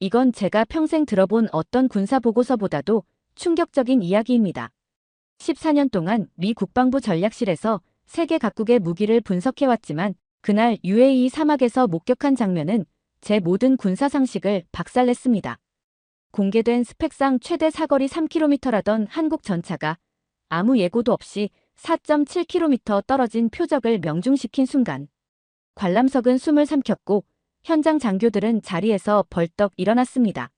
이건 제가 평생 들어본 어떤 군사보고서보다도 충격적인 이야기입니다. 14년 동안 미 국방부 전략실에서 세계 각국의 무기를 분석해왔지만 그날 UAE 사막에서 목격한 장면은 제 모든 군사 상식을 박살냈습니다. 공개된 스펙상 최대 사거리 3km라던 한국 전차가 아무 예고도 없이 4.7km 떨어진 표적을 명중시킨 순간 관람석은 숨을 삼켰고 현장 장교들은 자리에서 벌떡 일어났습니다.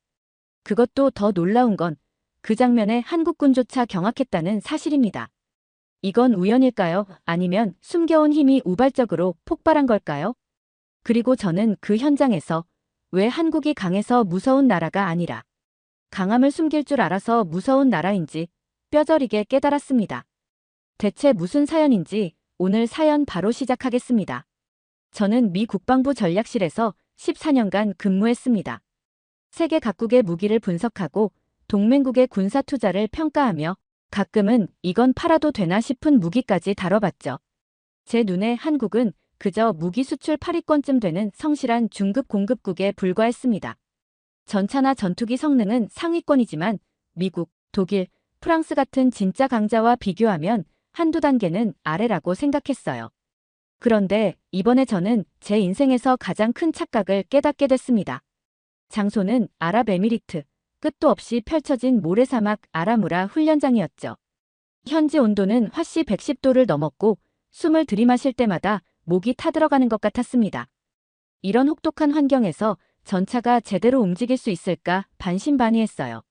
그것도 더 놀라운 건 그 장면에 한국군조차 경악했다는 사실입니다. 이건 우연일까요? 아니면 숨겨온 힘이 우발적으로 폭발한 걸까요? 그리고 저는 그 현장에서 왜 한국이 강해서 무서운 나라가 아니라 강함을 숨길 줄 알아서 무서운 나라인지 뼈저리게 깨달았습니다. 대체 무슨 사연인지 오늘 사연 바로 시작하겠습니다. 저는 미 국방부 전략실에서 14년간 근무했습니다. 세계 각국의 무기를 분석하고 동맹국의 군사 투자를 평가하며 가끔은 이건 팔아도 되나 싶은 무기까지 다뤄봤죠. 제 눈에 한국은 그저 무기 수출 8위권쯤 되는 성실한 중급 공급국에 불과했습니다. 전차나 전투기 성능은 상위권이지만 미국, 독일, 프랑스 같은 진짜 강자와 비교하면 한두 단계는 아래라고 생각했어요. 그런데 이번에 저는 제 인생에서 가장 큰 착각을 깨닫게 됐습니다. 장소는 아랍에미리트, 끝도 없이 펼쳐진 모래사막 아라무라 훈련장이었죠. 현지 온도는 화씨 110도를 넘었고 숨을 들이마실 때마다 목이 타들어가는 것 같았습니다. 이런 혹독한 환경에서 전차가 제대로 움직일 수 있을까 반신반의했어요.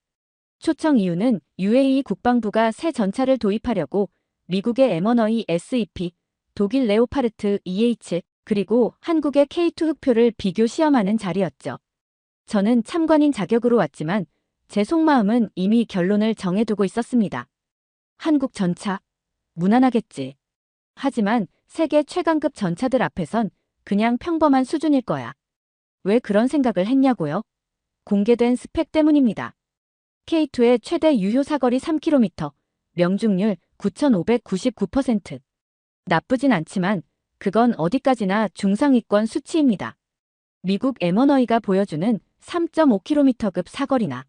초청 이유는 UAE 국방부가 새 전차를 도입하려고 미국의 M1A SEP, 독일 레오파르트 EH, 그리고 한국의 K2 흑표를 비교 시험하는 자리였죠. 저는 참관인 자격으로 왔지만 제 속마음은 이미 결론을 정해두고 있었습니다. 한국 전차, 무난하겠지. 하지만 세계 최강급 전차들 앞에선 그냥 평범한 수준일 거야. 왜 그런 생각을 했냐고요? 공개된 스펙 때문입니다. K2의 최대 유효 사거리 3km, 명중률 9,599%. 나쁘진 않지만 그건 어디까지나 중상위권 수치입니다. 미국 M1A가 보여주는 3.5km급 사거리나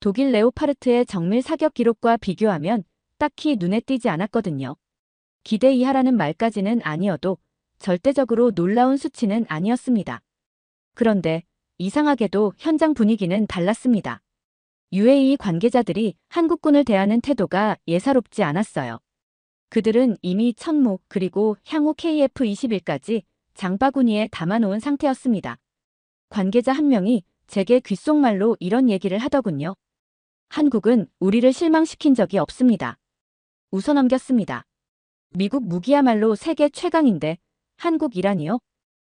독일 레오파르트의 정밀 사격 기록과 비교하면 딱히 눈에 띄지 않았거든요. 기대 이하라는 말까지는 아니어도 절대적으로 놀라운 수치는 아니었습니다. 그런데 이상하게도 현장 분위기는 달랐습니다. UAE 관계자들이 한국군을 대하는 태도가 예사롭지 않았어요. 그들은 이미 천무 그리고 향후 KF-21까지 장바구니에 담아놓은 상태였습니다. 관계자 한 명이 제게 귓속말로 이런 얘기를 하더군요. 한국은 우리를 실망시킨 적이 없습니다. 웃어넘겼습니다. 미국 무기야말로 세계 최강인데 한국이라니요?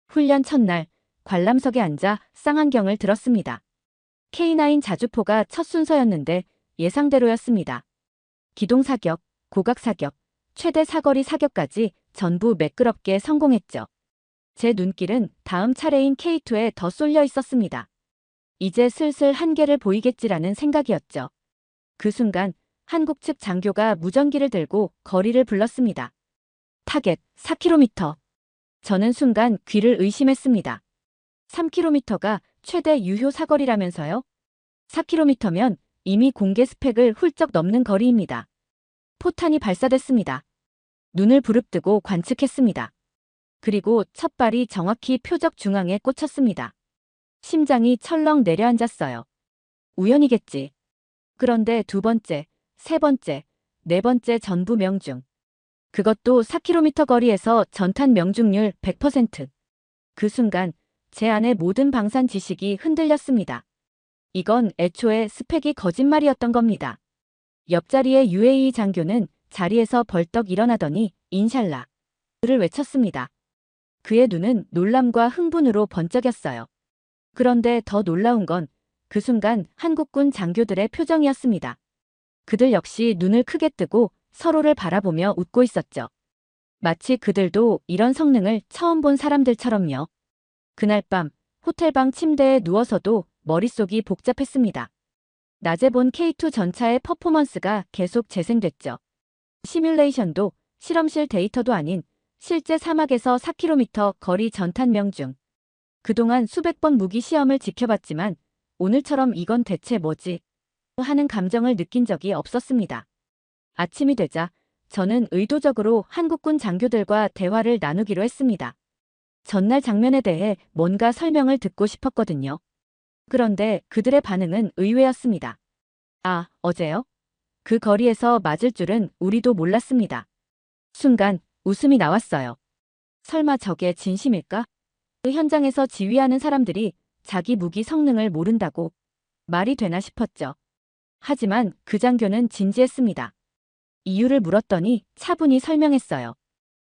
훈련 첫날 관람석에 앉아 쌍안경을 들었습니다. K9 자주포가 첫 순서였는데 예상대로였습니다. 기동사격, 고각사격, 최대 사거리 사격까지 전부 매끄럽게 성공했죠. 제 눈길은 다음 차례인 K2에 더 쏠려 있었습니다. 이제 슬슬 한계를 보이겠지라는 생각이었죠. 그 순간 한국 측 장교가 무전기를 들고 거리를 불렀습니다. 타겟 4km. 저는 순간 귀를 의심했습니다. 3km가 최대 유효 사거리라면서요? 4km면 이미 공개 스펙을 훌쩍 넘는 거리입니다. 포탄이 발사됐습니다. 눈을 부릅뜨고 관측했습니다. 그리고 첫 발이 정확히 표적 중앙에 꽂혔습니다. 심장이 철렁 내려앉았어요. 우연이겠지. 그런데 두 번째, 세 번째, 네 번째 전부 명중. 그것도 4km 거리에서 전탄 명중률 100%. 그 순간 제 안의 모든 방산 지식이 흔들렸습니다. 이건 애초에 스펙이 거짓말이었던 겁니다. 옆자리의 UAE 장교는 자리에서 벌떡 일어나더니 인샬라 를 외쳤습니다. 그의 눈은 놀람과 흥분으로 번쩍였어요. 그런데 더 놀라운 건 그 순간 한국군 장교들의 표정이었습니다. 그들 역시 눈을 크게 뜨고 서로를 바라보며 웃고 있었죠. 마치 그들도 이런 성능을 처음 본 사람들처럼요. 그날 밤 호텔방 침대에 누워서도 머릿속이 복잡했습니다. 낮에 본 K2 전차의 퍼포먼스가 계속 재생됐죠. 시뮬레이션도 실험실 데이터도 아닌 실제 사막에서 4km 거리 전탄 명중. 그동안 수백 번 무기 시험을 지켜봤지만 오늘처럼 이건 대체 뭐지? 하는 감정을 느낀 적이 없었습니다. 아침이 되자 저는 의도적으로 한국군 장교들과 대화를 나누기로 했습니다. 전날 장면에 대해 뭔가 설명을 듣고 싶었거든요. 그런데 그들의 반응은 의외였습니다. 아, 어제요? 그 거리에서 맞을 줄은 우리도 몰랐습니다. 순간 웃음이 나왔어요. 설마 저게 진심일까? 그 현장에서 지휘하는 사람들이 자기 무기 성능을 모른다고 말이 되나 싶었죠. 하지만 그 장교는 진지했습니다. 이유를 물었더니 차분히 설명했어요.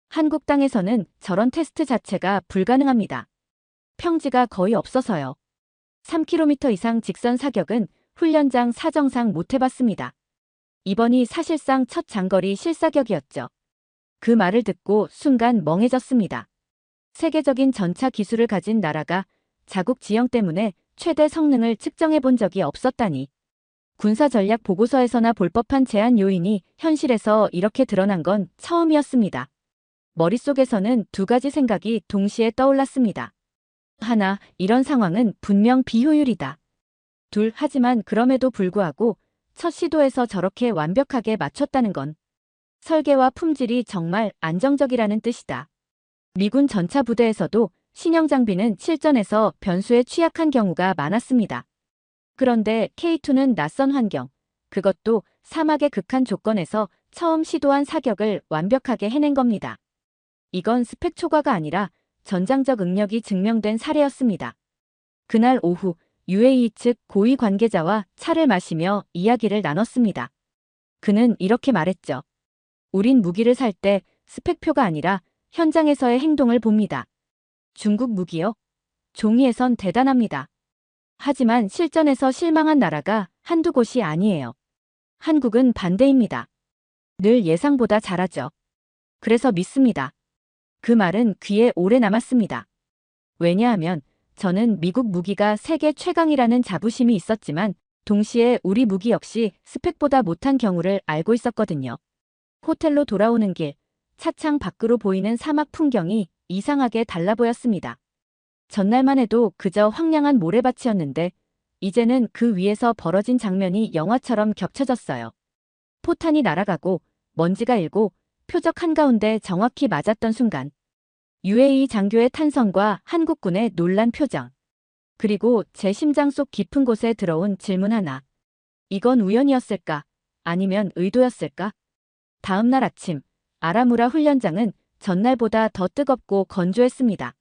한국 땅에서는 저런 테스트 자체가 불가능합니다. 평지가 거의 없어서요. 3km 이상 직선 사격은 훈련장 사정상 못 해봤습니다. 이번이 사실상 첫 장거리 실사격이었죠. 그 말을 듣고 순간 멍해졌습니다. 세계적인 전차 기술을 가진 나라가 자국 지형 때문에 최대 성능을 측정해 본 적이 없었다니. 군사전략 보고서에서나 볼 법한 제한 요인이 현실에서 이렇게 드러난 건 처음이었습니다. 머릿속에서는 두 가지 생각이 동시에 떠올랐습니다. 하나, 이런 상황은 분명 비효율이다. 둘, 하지만 그럼에도 불구하고 첫 시도에서 저렇게 완벽하게 맞췄다는 건 설계와 품질이 정말 안정적이라는 뜻이다. 미군 전차 부대에서도 신형 장비는 실전에서 변수에 취약한 경우가 많았습니다. 그런데 K2는 낯선 환경, 그것도 사막의 극한 조건에서 처음 시도한 사격을 완벽하게 해낸 겁니다. 이건 스펙 초과가 아니라 전장적 능력이 증명된 사례였습니다. 그날 오후 UAE 측 고위 관계자와 차를 마시며 이야기를 나눴습니다. 그는 이렇게 말했죠. 우린 무기를 살 때 스펙표가 아니라 현장에서의 행동을 봅니다. 중국 무기요? 종이에선 대단합니다. 하지만 실전에서 실망한 나라가 한두 곳이 아니에요. 한국은 반대입니다. 늘 예상보다 잘하죠. 그래서 믿습니다. 그 말은 귀에 오래 남았습니다. 왜냐하면 저는 미국 무기가 세계 최강이라는 자부심이 있었지만 동시에 우리 무기 역시 스펙보다 못한 경우를 알고 있었거든요. 호텔로 돌아오는 길, 차창 밖으로 보이는 사막 풍경이 이상하게 달라 보였습니다. 전날만 해도 그저 황량한 모래밭이었는데 이제는 그 위에서 벌어진 장면이 영화처럼 겹쳐졌어요. 포탄이 날아가고 먼지가 일고 표적 한가운데 정확히 맞았던 순간 UAE 장교의 탄성과 한국군의 놀란 표정. 그리고 제 심장 속 깊은 곳에 들어온 질문 하나. 이건 우연이었을까? 아니면 의도였을까? 다음 날 아침, 아라무라 훈련장은 전날보다 더 뜨겁고 건조했습니다.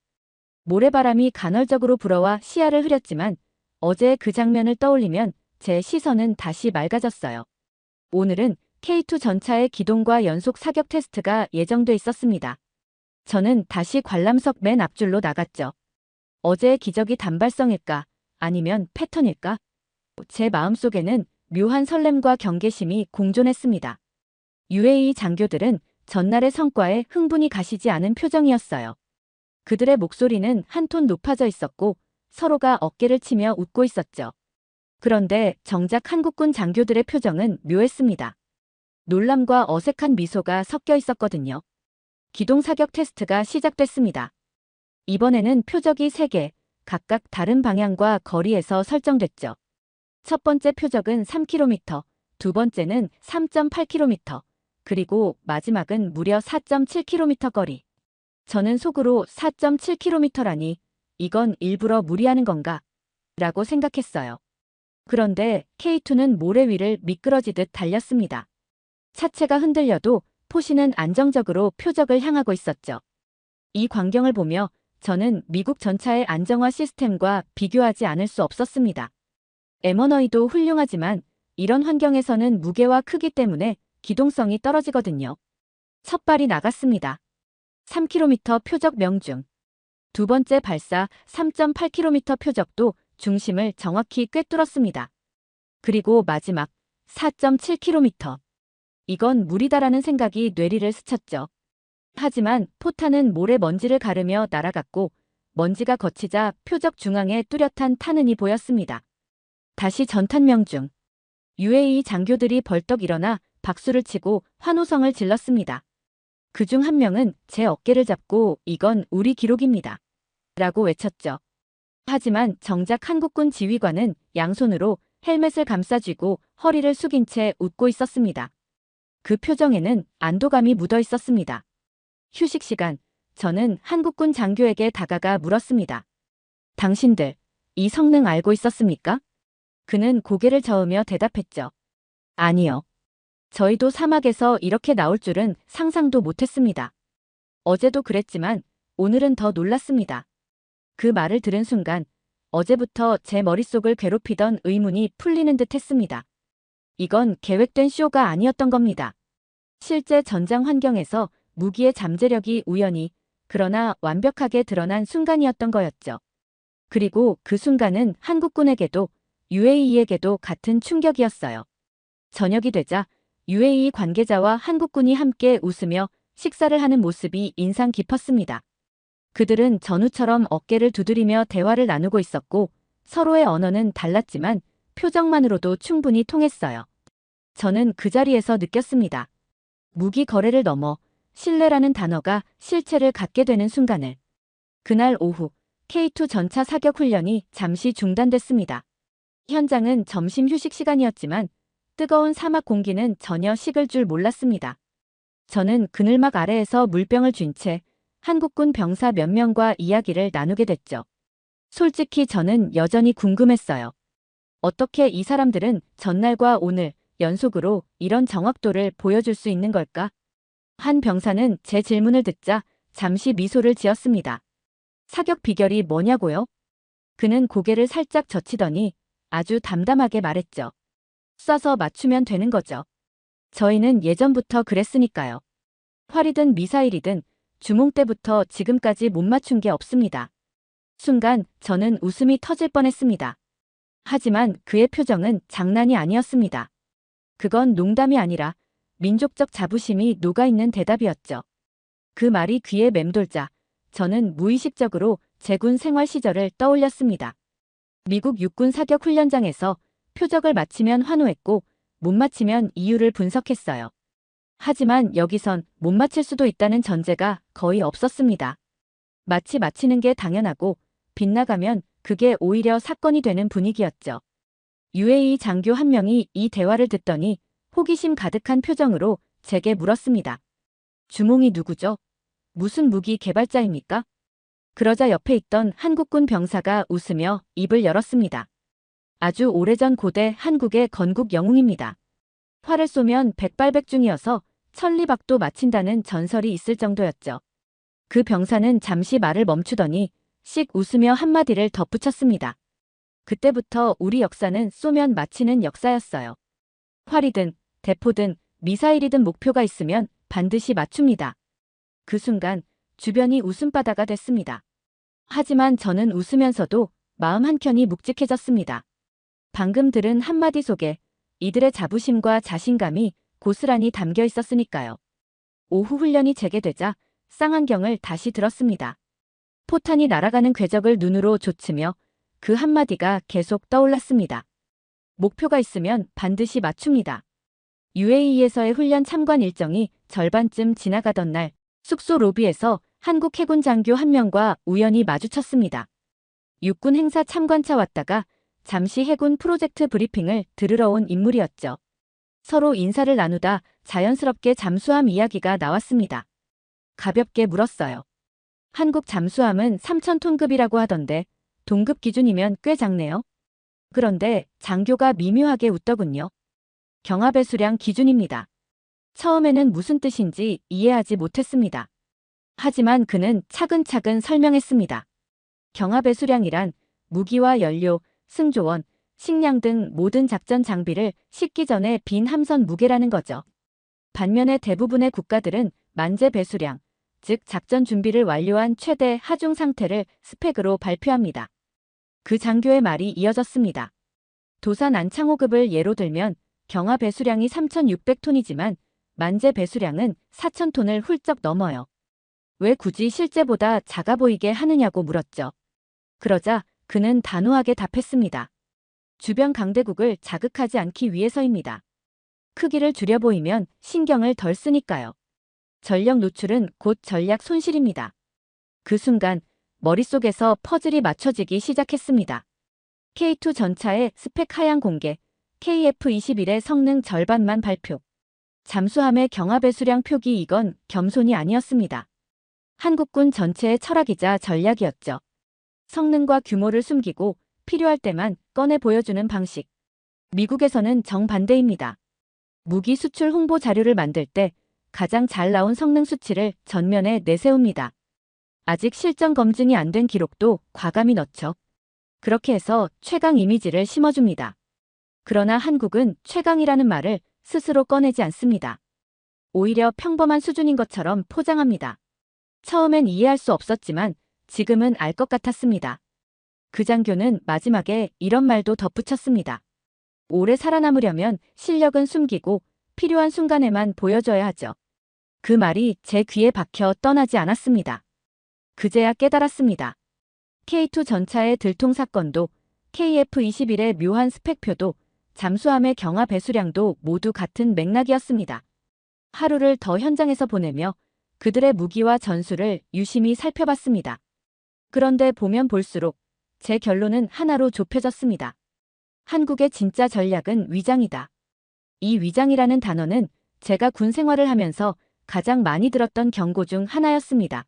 모래바람이 간헐적으로 불어와 시야를 흐렸지만 어제의 그 장면을 떠올리면 제 시선은 다시 맑아졌어요. 오늘은 K2 전차의 기동과 연속 사격 테스트가 예정돼 있었습니다. 저는 다시 관람석 맨 앞줄로 나갔죠. 어제의 기적이 단발성일까? 아니면 패턴일까? 제 마음속에는 묘한 설렘과 경계심이 공존했습니다. UAE 장교들은 전날의 성과에 흥분이 가시지 않은 표정이었어요. 그들의 목소리는 한 톤 높아져 있었고 서로가 어깨를 치며 웃고 있었죠. 그런데 정작 한국군 장교들의 표정은 묘했습니다. 놀람과 어색한 미소가 섞여 있었거든요. 기동 사격 테스트가 시작됐습니다. 이번에는 표적이 3개, 각각 다른 방향과 거리에서 설정됐죠. 첫 번째 표적은 3km, 두 번째는 3.8km, 그리고 마지막은 무려 4.7km 거리. 저는 속으로 4.7km라니 이건 일부러 무리하는 건가? 라고 생각했어요. 그런데 K2는 모래 위를 미끄러지듯 달렸습니다. 차체가 흔들려도 포신은 안정적으로 표적을 향하고 있었죠. 이 광경을 보며 저는 미국 전차의 안정화 시스템과 비교하지 않을 수 없었습니다. M1A2도 훌륭하지만 이런 환경에서는 무게와 크기 때문에 기동성이 떨어지거든요. 첫 발이 나갔습니다. 3km 표적 명중. 두 번째 발사 3.8km 표적도 중심을 정확히 꿰뚫었습니다. 그리고 마지막 4.7km. 이건 무리다라는 생각이 뇌리를 스쳤죠. 하지만 포탄은 모래먼지를 가르며 날아갔고 먼지가 걷히자 표적 중앙에 뚜렷한 탄흔이 보였습니다. 다시 전탄 명중. UAE 장교들이 벌떡 일어나 박수를 치고 환호성을 질렀습니다. 그중 한 명은 제 어깨를 잡고 이건 우리 기록입니다. 라고 외쳤죠. 하지만 정작 한국군 지휘관은 양손으로 헬멧을 감싸쥐고 허리를 숙인 채 웃고 있었습니다. 그 표정에는 안도감이 묻어 있었습니다. 휴식 시간, 저는 한국군 장교에게 다가가 물었습니다. 당신들, 이 성능 알고 있었습니까? 그는 고개를 저으며 대답했죠. 아니요. 저희도 사막에서 이렇게 나올 줄은 상상도 못했습니다. 어제도 그랬지만 오늘은 더 놀랐습니다. 그 말을 들은 순간 어제부터 제 머릿속을 괴롭히던 의문이 풀리는 듯 했습니다. 이건 계획된 쇼가 아니었던 겁니다. 실제 전장 환경에서 무기의 잠재력이 우연히 그러나 완벽하게 드러난 순간이었던 거였죠. 그리고 그 순간은 한국군에게도 UAE에게도 같은 충격이었어요. 저녁이 되자 UAE 관계자와 한국군이 함께 웃으며 식사를 하는 모습이 인상 깊었습니다. 그들은 전우처럼 어깨를 두드리며 대화를 나누고 있었고 서로의 언어는 달랐지만 표정만으로도 충분히 통했어요. 저는 그 자리에서 느꼈습니다. 무기 거래를 넘어 신뢰라는 단어가 실체를 갖게 되는 순간을. 그날 오후 K2 전차 사격 훈련이 잠시 중단됐습니다. 현장은 점심 휴식 시간이었지만 뜨거운 사막 공기는 전혀 식을 줄 몰랐습니다. 저는 그늘막 아래에서 물병을 쥔 채 한국군 병사 몇 명과 이야기를 나누게 됐죠. 솔직히 저는 여전히 궁금했어요. 어떻게 이 사람들은 전날과 오늘 연속으로 이런 정확도를 보여줄 수 있는 걸까? 한 병사는 제 질문을 듣자 잠시 미소를 지었습니다. 사격 비결이 뭐냐고요? 그는 고개를 살짝 젖히더니 아주 담담하게 말했죠. 쏴서 맞추면 되는 거죠. 저희는 예전부터 그랬으니까요. 활이든 미사일이든 주몽 때부터 지금까지 못 맞춘 게 없습니다. 순간 저는 웃음이 터질 뻔했습니다. 하지만 그의 표정은 장난이 아니었습니다. 그건 농담이 아니라 민족적 자부심이 녹아있는 대답이었죠. 그 말이 귀에 맴돌자 저는 무의식적으로 제군 생활 시절을 떠올렸습니다. 미국 육군 사격 훈련장에서 표적을 맞히면 환호했고 못 맞히면 이유를 분석했어요. 하지만 여기선 못 맞힐 수도 있다는 전제가 거의 없었습니다. 마치 맞히는 게 당연하고 빗나가면 그게 오히려 사건이 되는 분위기였죠. UAE 장교 한 명이 이 대화를 듣더니 호기심 가득한 표정으로 제게 물었습니다. 주몽이 누구죠? 무슨 무기 개발자입니까? 그러자 옆에 있던 한국군 병사가 웃으며 입을 열었습니다. 아주 오래전 고대 한국의 건국 영웅입니다. 활을 쏘면 백발백중이어서 천리박도 맞힌다는 전설이 있을 정도였죠. 그 병사는 잠시 말을 멈추더니 씩 웃으며 한마디를 덧붙였습니다. 그때부터 우리 역사는 쏘면 맞히는 역사였어요. 활이든 대포든 미사일이든 목표가 있으면 반드시 맞춥니다. 그 순간 주변이 웃음바다가 됐습니다. 하지만 저는 웃으면서도 마음 한켠이 묵직해졌습니다. 방금 들은 한마디 속에 이들의 자부심과 자신감이 고스란히 담겨 있었으니까요. 오후 훈련이 재개되자 쌍안경을 다시 들었습니다. 포탄이 날아가는 궤적을 눈으로 좇으며 그 한마디가 계속 떠올랐습니다. 목표가 있으면 반드시 맞춥니다. UAE에서의 훈련 참관 일정이 절반쯤 지나가던 날 숙소 로비에서 한국 해군 장교 한 명과 우연히 마주쳤습니다. 육군 행사 참관차 왔다가 잠시 해군 프로젝트 브리핑을 들으러 온 인물이었죠. 서로 인사를 나누다 자연스럽게 잠수함 이야기가 나왔습니다. 가볍게 물었어요. 한국 잠수함은 3,000톤급이라고 하던데 동급 기준이면 꽤 작네요. 그런데 장교가 미묘하게 웃더군요. 경하배수량 기준입니다. 처음에는 무슨 뜻인지 이해하지 못했습니다. 하지만 그는 차근차근 설명했습니다. 경하배수량이란 무기와 연료, 승조원, 식량 등 모든 작전 장비를 싣기 전에 빈 함선 무게라는 거죠. 반면에 대부분의 국가들은 만재 배수량, 즉 작전 준비를 완료한 최대 하중 상태를 스펙으로 발표합니다. 그 장교의 말이 이어졌습니다. 도산 안창호급을 예로 들면 경하 배수량이 3,600톤이지만 만재 배수량은 4,000톤을 훌쩍 넘어요. 왜 굳이 실제보다 작아 보이게 하느냐고 물었죠. 그러자 그는 단호하게 답했습니다. 주변 강대국을 자극하지 않기 위해서입니다. 크기를 줄여 보이면 신경을 덜 쓰니까요. 전력 노출은 곧 전략 손실입니다. 그 순간 머릿속에서 퍼즐이 맞춰지기 시작했습니다. K2 전차의 스펙 하향 공개, KF-21의 성능 절반만 발표. 잠수함의 경하 배수량 표기 이건 겸손이 아니었습니다. 한국군 전체의 철학이자 전략이었죠. 성능과 규모를 숨기고 필요할 때만 꺼내 보여주는 방식. 미국에서는 정반대입니다. 무기 수출 홍보 자료를 만들 때 가장 잘 나온 성능 수치를 전면에 내세웁니다. 아직 실전 검증이 안 된 기록도 과감히 넣죠. 그렇게 해서 최강 이미지를 심어줍니다. 그러나 한국은 최강이라는 말을 스스로 꺼내지 않습니다. 오히려 평범한 수준인 것처럼 포장합니다. 처음엔 이해할 수 없었지만 지금은 알 것 같았습니다. 그 장교는 마지막에 이런 말도 덧붙였습니다. 오래 살아남으려면 실력은 숨기고 필요한 순간에만 보여줘야 하죠. 그 말이 제 귀에 박혀 떠나지 않았습니다. 그제야 깨달았습니다. K2 전차의 들통 사건도 KF-21의 묘한 스펙표도 잠수함의 경하 배수량도 모두 같은 맥락이었습니다. 하루를 더 현장에서 보내며 그들의 무기와 전술을 유심히 살펴봤습니다. 그런데 보면 볼수록 제 결론은 하나로 좁혀졌습니다. 한국의 진짜 전략은 위장이다. 이 위장이라는 단어는 제가 군 생활을 하면서 가장 많이 들었던 경고 중 하나였습니다.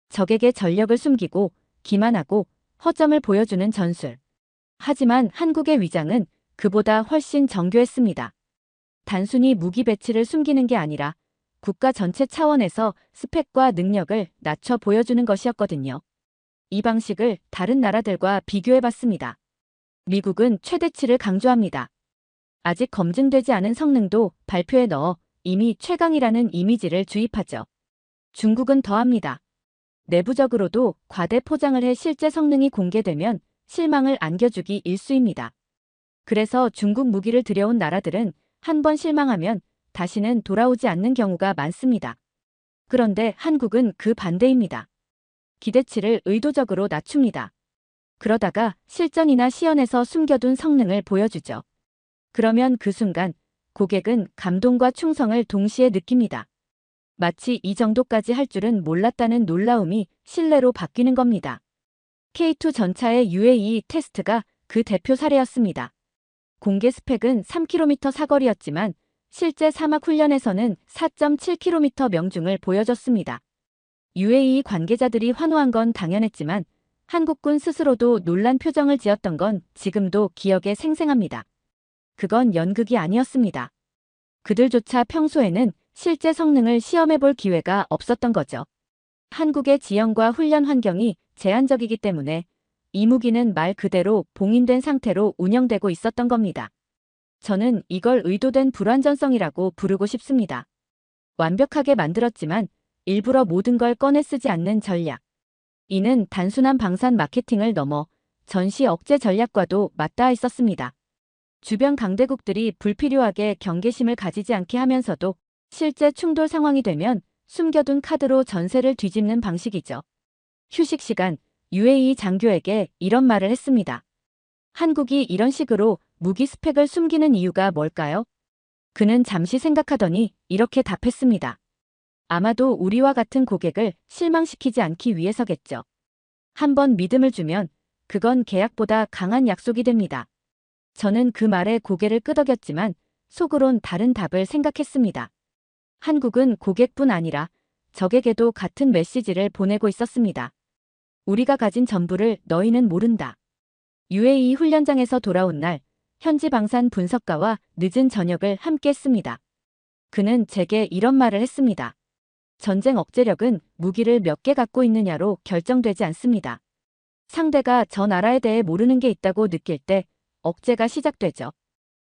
적에게 전력을 숨기고 기만하고 허점을 보여주는 전술. 하지만 한국의 위장은 그보다 훨씬 정교했습니다. 단순히 무기 배치를 숨기는 게 아니라 국가 전체 차원에서 스펙과 능력을 낮춰 보여주는 것이었거든요. 이 방식을 다른 나라들과 비교해봤습니다. 미국은 최대치를 강조합니다. 아직 검증되지 않은 성능도 발표에 넣어 이미 최강이라는 이미지를 주입하죠. 중국은 더합니다. 내부적으로도 과대 포장을 해 실제 성능이 공개되면 실망을 안겨주기 일쑤입니다. 그래서 중국 무기를 들여온 나라들은 한 번 실망하면 다시는 돌아오지 않는 경우가 많습니다. 그런데 한국은 그 반대입니다. 기대치를 의도적으로 낮춥니다. 그러다가 실전이나 시연에서 숨겨둔 성능을 보여주죠. 그러면 그 순간 고객은 감동과 충성을 동시에 느낍니다. 마치 이 정도까지 할 줄은 몰랐다는 놀라움이 신뢰로 바뀌는 겁니다. K2 전차의 UAE 테스트가 그 대표 사례였습니다. 공개 스펙은 3km 사거리였지만 실제 사막 훈련에서는 4.7km 명중을 보여줬습니다. UAE 관계자들이 환호한 건 당연했지만 한국군 스스로도 놀란 표정을 지었던 건 지금도 기억에 생생합니다. 그건 연극이 아니었습니다. 그들조차 평소에는 실제 성능을 시험해볼 기회가 없었던 거죠. 한국의 지형과 훈련 환경이 제한적이기 때문에 이 무기는 말 그대로 봉인된 상태로 운영되고 있었던 겁니다. 저는 이걸 의도된 불완전성이라고 부르고 싶습니다. 완벽하게 만들었지만 일부러 모든 걸 꺼내 쓰지 않는 전략. 이는 단순한 방산 마케팅을 넘어 전시 억제 전략과도 맞닿아 있었습니다. 주변 강대국들이 불필요하게 경계심을 가지지 않게 하면서도 실제 충돌 상황이 되면 숨겨둔 카드로 전세를 뒤집는 방식이죠. 휴식 시간, UAE 장교에게 이런 말을 했습니다. 한국이 이런 식으로 무기 스펙을 숨기는 이유가 뭘까요? 그는 잠시 생각하더니 이렇게 답했습니다. 아마도 우리와 같은 고객을 실망시키지 않기 위해서겠죠. 한번 믿음을 주면 그건 계약보다 강한 약속이 됩니다. 저는 그 말에 고개를 끄덕였지만 속으론 다른 답을 생각했습니다. 한국은 고객뿐 아니라 적에게도 같은 메시지를 보내고 있었습니다. 우리가 가진 전부를 너희는 모른다. UAE 훈련장에서 돌아온 날 현지 방산 분석가와 늦은 저녁을 함께 했습니다. 그는 제게 이런 말을 했습니다. 전쟁 억제력은 무기를 몇 개 갖고 있느냐로 결정되지 않습니다. 상대가 저 나라에 대해 모르는 게 있다고 느낄 때 억제가 시작되죠.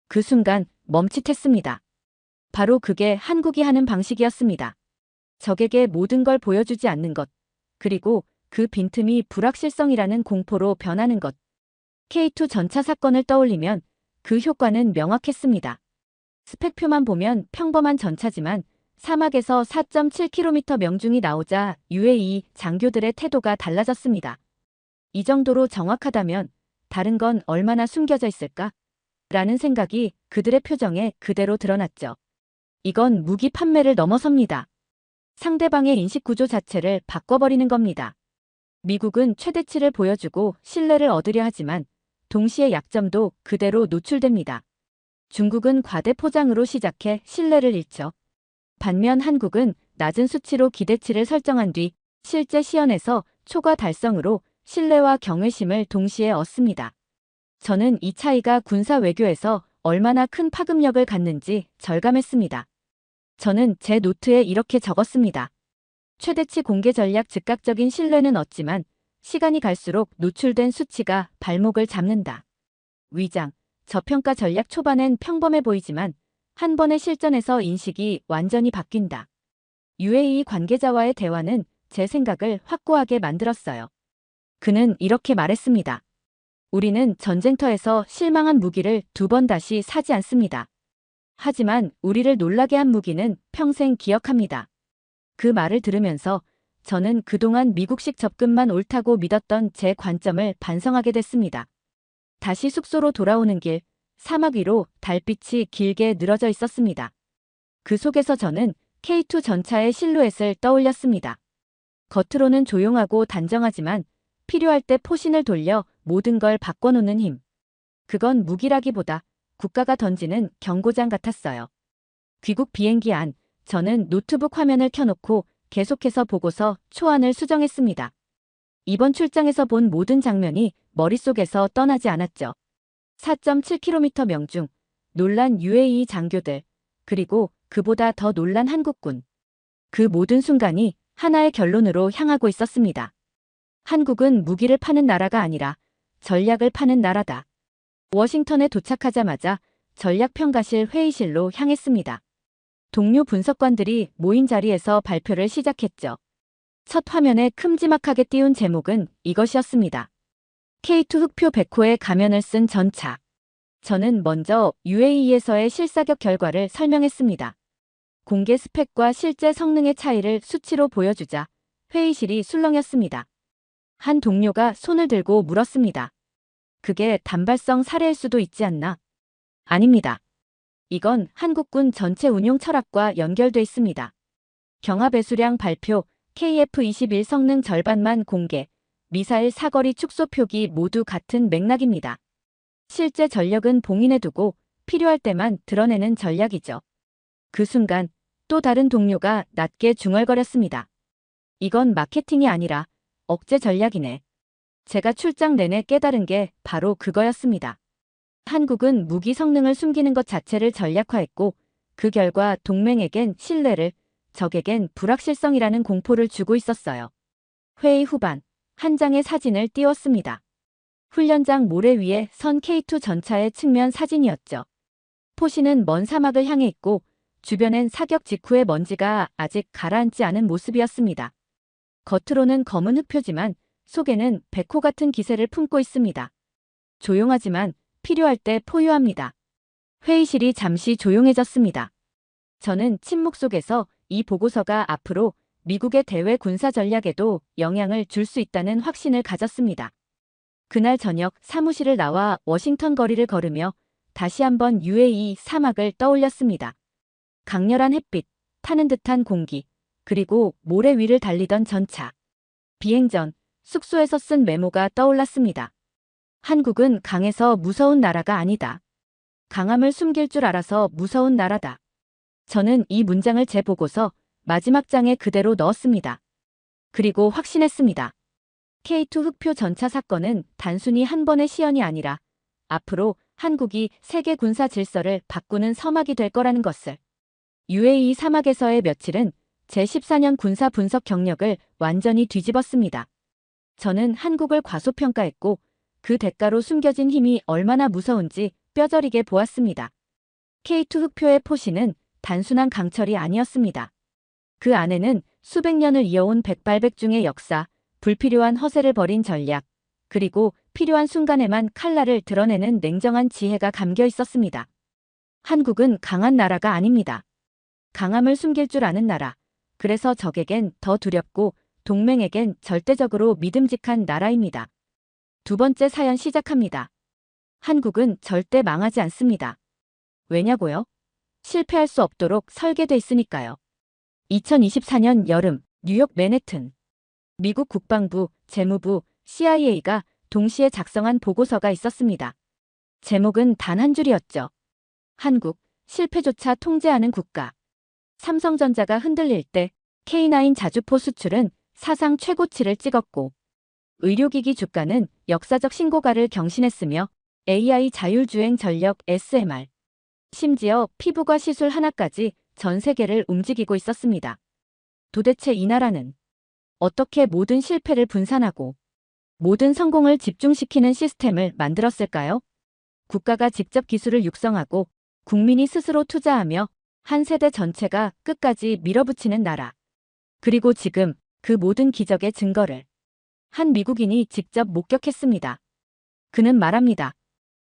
그 순간 멈칫했습니다. 바로 그게 한국이 하는 방식이었습니다. 적에게 모든 걸 보여주지 않는 것, 그리고 그 빈틈이 불확실성이라는 공포로 변하는 것. K2 전차 사건을 떠올리면 그 효과는 명확했습니다. 스펙표만 보면 평범한 전차지만 사막에서 4.7km 명중이 나오자 UAE 장교들의 태도가 달라졌습니다. 이 정도로 정확하다면 다른 건 얼마나 숨겨져 있을까? 라는 생각이 그들의 표정에 그대로 드러났죠. 이건 무기 판매를 넘어섭니다. 상대방의 인식 구조 자체를 바꿔버리는 겁니다. 미국은 최대치를 보여주고 신뢰를 얻으려 하지만 동시에 약점도 그대로 노출됩니다. 중국은 과대 포장으로 시작해 신뢰를 잃죠. 반면 한국은 낮은 수치로 기대치를 설정한 뒤 실제 시연에서 초과 달성으로 신뢰와 경외심을 동시에 얻습니다. 저는 이 차이가 군사 외교에서 얼마나 큰 파급력을 갖는지 절감했습니다. 저는 제 노트에 이렇게 적었습니다. 최대치 공개 전략 즉각적인 신뢰는 얻지만 시간이 갈수록 노출된 수치가 발목을 잡는다. 위장, 저평가 전략 초반엔 평범해 보이지만 한 번의 실전에서 인식이 완전히 바뀐다. UAE 관계자와의 대화는 제 생각을 확고하게 만들었어요. 그는 이렇게 말했습니다. 우리는 전쟁터에서 실망한 무기를 2번 다시 사지 않습니다. 하지만 우리를 놀라게 한 무기는 평생 기억합니다. 그 말을 들으면서 저는 그동안 미국식 접근만 옳다고 믿었던 제 관점을 반성하게 됐습니다. 다시 숙소로 돌아오는 길, 사막 위로 달빛이 길게 늘어져 있었습니다. 그 속에서 저는 K2 전차의 실루엣을 떠올렸습니다. 겉으로는 조용하고 단정하지만 필요할 때 포신을 돌려 모든 걸 바꿔놓는 힘. 그건 무기라기보다 국가가 던지는 경고장 같았어요. 귀국 비행기 안, 저는 노트북 화면을 켜놓고 계속해서 보고서 초안을 수정했습니다. 이번 출장에서 본 모든 장면이 머릿속에서 떠나지 않았죠. 4.7km 명중, 놀란 UAE 장교들, 그리고 그보다 더 놀란 한국군. 그 모든 순간이 하나의 결론으로 향하고 있었습니다. 한국은 무기를 파는 나라가 아니라 전략을 파는 나라다. 워싱턴에 도착하자마자 전략평가실 회의실로 향했습니다. 동료 분석관들이 모인 자리에서 발표를 시작했죠. 첫 화면에 큼지막하게 띄운 제목은 이것이었습니다. K2 흑표 100호의 가면을 쓴 전차. 저는 먼저 UAE에서의 실사격 결과를 설명했습니다. 공개 스펙과 실제 성능의 차이를 수치로 보여주자 회의실이 술렁였습니다. 한 동료가 손을 들고 물었습니다. 그게 단발성 사례일 수도 있지 않나? 아닙니다. 이건 한국군 전체 운용 철학과 연결돼 있습니다. 경하 배수량 발표, KF-21 성능 절반만 공개, 미사일 사거리 축소 표기 모두 같은 맥락입니다. 실제 전력은 봉인해두고 필요할 때만 드러내는 전략이죠. 그 순간 또 다른 동료가 낮게 중얼거렸습니다. 이건 마케팅이 아니라 억제 전략이네. 제가 출장 내내 깨달은 게 바로 그거였습니다. 한국은 무기 성능을 숨기는 것 자체를 전략화했고 그 결과 동맹에겐 신뢰를, 적에겐 불확실성이라는 공포를 주고 있었어요. 회의 후반, 한 장의 사진을 띄웠습니다. 훈련장 모래 위에 선 K2 전차의 측면 사진이었죠. 포신은 먼 사막을 향해 있고 주변엔 사격 직후의 먼지가 아직 가라앉지 않은 모습이었습니다. 겉으로는 검은 흑표지만 속에는 백호 같은 기세를 품고 있습니다. 조용하지만 필요할 때 포효합니다. 회의실이 잠시 조용해졌습니다. 저는 침묵 속에서 이 보고서가 앞으로 미국의 대외 군사 전략에도 영향을 줄 수 있다는 확신을 가졌습니다. 그날 저녁 사무실을 나와 워싱턴 거리를 걸으며 다시 한번 UAE 사막을 떠올렸습니다. 강렬한 햇빛, 타는 듯한 공기, 그리고 모래 위를 달리던 전차. 비행 전 숙소에서 쓴 메모가 떠올랐습니다. 한국은 강해서 무서운 나라가 아니다. 강함을 숨길 줄 알아서 무서운 나라다. 저는 이 문장을 제 보고서 마지막 장에 그대로 넣었습니다. 그리고 확신했습니다. K2 흑표 전차 사건은 단순히 한 번의 시연이 아니라 앞으로 한국이 세계 군사 질서를 바꾸는 서막이 될 거라는 것을. UAE 사막에서의 며칠은 제14년 군사 분석 경력을 완전히 뒤집었습니다. 저는 한국을 과소평가했고 그 대가로 숨겨진 힘이 얼마나 무서운지 뼈저리게 보았습니다. K2 흑표의 포신은 단순한 강철이 아니었습니다. 그 안에는 수백 년을 이어온 백발백중의 역사, 불필요한 허세를 버린 전략, 그리고 필요한 순간에만 칼날을 드러내는 냉정한 지혜가 담겨 있었습니다. 한국은 강한 나라가 아닙니다. 강함을 숨길 줄 아는 나라, 그래서 적에겐 더 두렵고 동맹에겐 절대적으로 믿음직한 나라입니다. 두 번째 사연 시작합니다. 한국은 절대 망하지 않습니다. 왜냐고요? 실패할 수 없도록 설계돼 있으니까요. 2024년 여름, 뉴욕 맨해튼. 미국 국방부, 재무부, CIA가 동시에 작성한 보고서가 있었습니다. 제목은 단 한 줄이었죠. 한국, 실패조차 통제하는 국가. 삼성전자가 흔들릴 때 K9 자주포 수출은 사상 최고치를 찍었고, 의료기기 주가는 역사적 신고가를 경신했으며 AI 자율주행 전력 SMR, 심지어 피부과 시술 하나까지 전 세계를 움직이고 있었습니다. 도대체 이 나라는 어떻게 모든 실패를 분산하고 모든 성공을 집중시키는 시스템을 만들었을까요? 국가가 직접 기술을 육성하고 국민이 스스로 투자하며 한 세대 전체가 끝까지 밀어붙이는 나라. 그리고 지금 그 모든 기적의 증거를 한 미국인이 직접 목격했습니다. 그는 말합니다.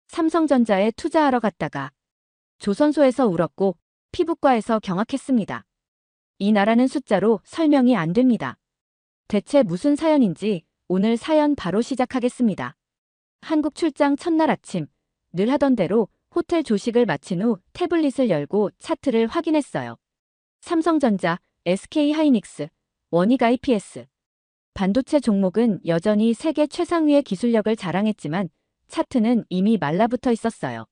삼성전자에 투자하러 갔다가 조선소에서 울었고 피부과에서 경악했습니다. 이 나라는 숫자로 설명이 안 됩니다. 대체 무슨 사연인지 오늘 사연 바로 시작하겠습니다. 한국 출장 첫날 아침, 늘 하던 대로 호텔 조식을 마친 후 태블릿을 열고 차트를 확인했어요. 삼성전자, SK하이닉스, 원익 IPS. 반도체 종목은 여전히 세계 최상위의 기술력을 자랑했지만 차트는 이미 말라붙어 있었어요.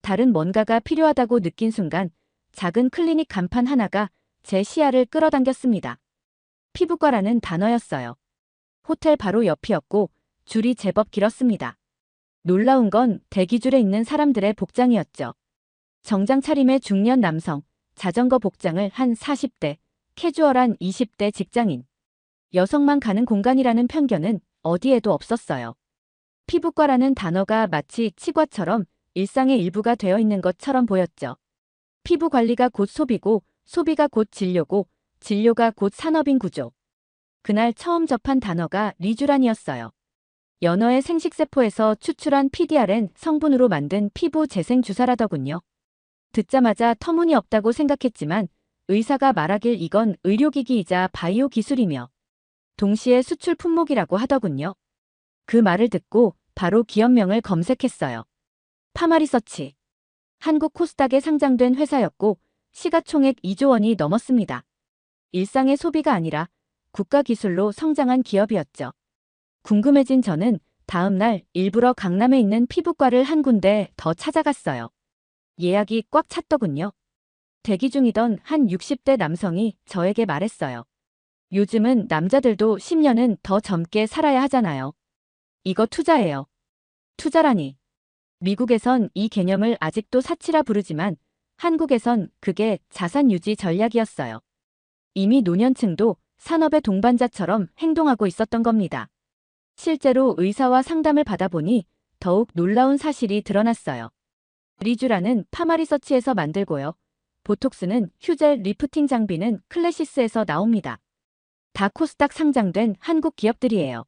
다른 뭔가가 필요하다고 느낀 순간 작은 클리닉 간판 하나가 제 시야를 끌어당겼습니다. 피부과라는 단어였어요. 호텔 바로 옆이었고 줄이 제법 길었습니다. 놀라운 건 대기줄에 있는 사람들의 복장이었죠. 정장 차림의 중년 남성, 자전거 복장을 한 40대, 캐주얼한 20대 직장인. 여성만 가는 공간이라는 편견은 어디에도 없었어요. 피부과라는 단어가 마치 치과처럼 일상의 일부가 되어 있는 것처럼 보였죠. 피부 관리가 곧 소비고, 소비가 곧 진료고, 진료가 곧 산업인 구조. 그날 처음 접한 단어가 리쥬란이었어요. 연어의 생식세포에서 추출한 PDRN 성분으로 만든 피부 재생 주사라더군요. 듣자마자 터무니없다고 생각했지만 의사가 말하길 이건 의료기기이자 바이오 기술이며 동시에 수출 품목이라고 하더군요. 그 말을 듣고 바로 기업명을 검색했어요. 파마리서치. 한국 코스닥에 상장된 회사였고 시가총액 2조 원이 넘었습니다. 일상의 소비가 아니라 국가 기술로 성장한 기업이었죠. 궁금해진 저는 다음 날 일부러 강남에 있는 피부과를 한 군데 더 찾아갔어요. 예약이 꽉 찼더군요. 대기 중이던 한 60대 남성이 저에게 말했어요. 요즘은 남자들도 10년은 더 젊게 살아야 하잖아요. 이거 투자예요. 투자라니. 미국에선 이 개념을 아직도 사치라 부르지만 한국에선 그게 자산 유지 전략이었어요. 이미 노년층도 산업의 동반자처럼 행동하고 있었던 겁니다. 실제로 의사와 상담을 받아보니 더욱 놀라운 사실이 드러났어요. 리쥬란은 파마리서치에서 만들고요. 보톡스는 휴젤 리프팅 장비는 클래시스에서 나옵니다. 다 코스닥 상장된 한국 기업들이에요.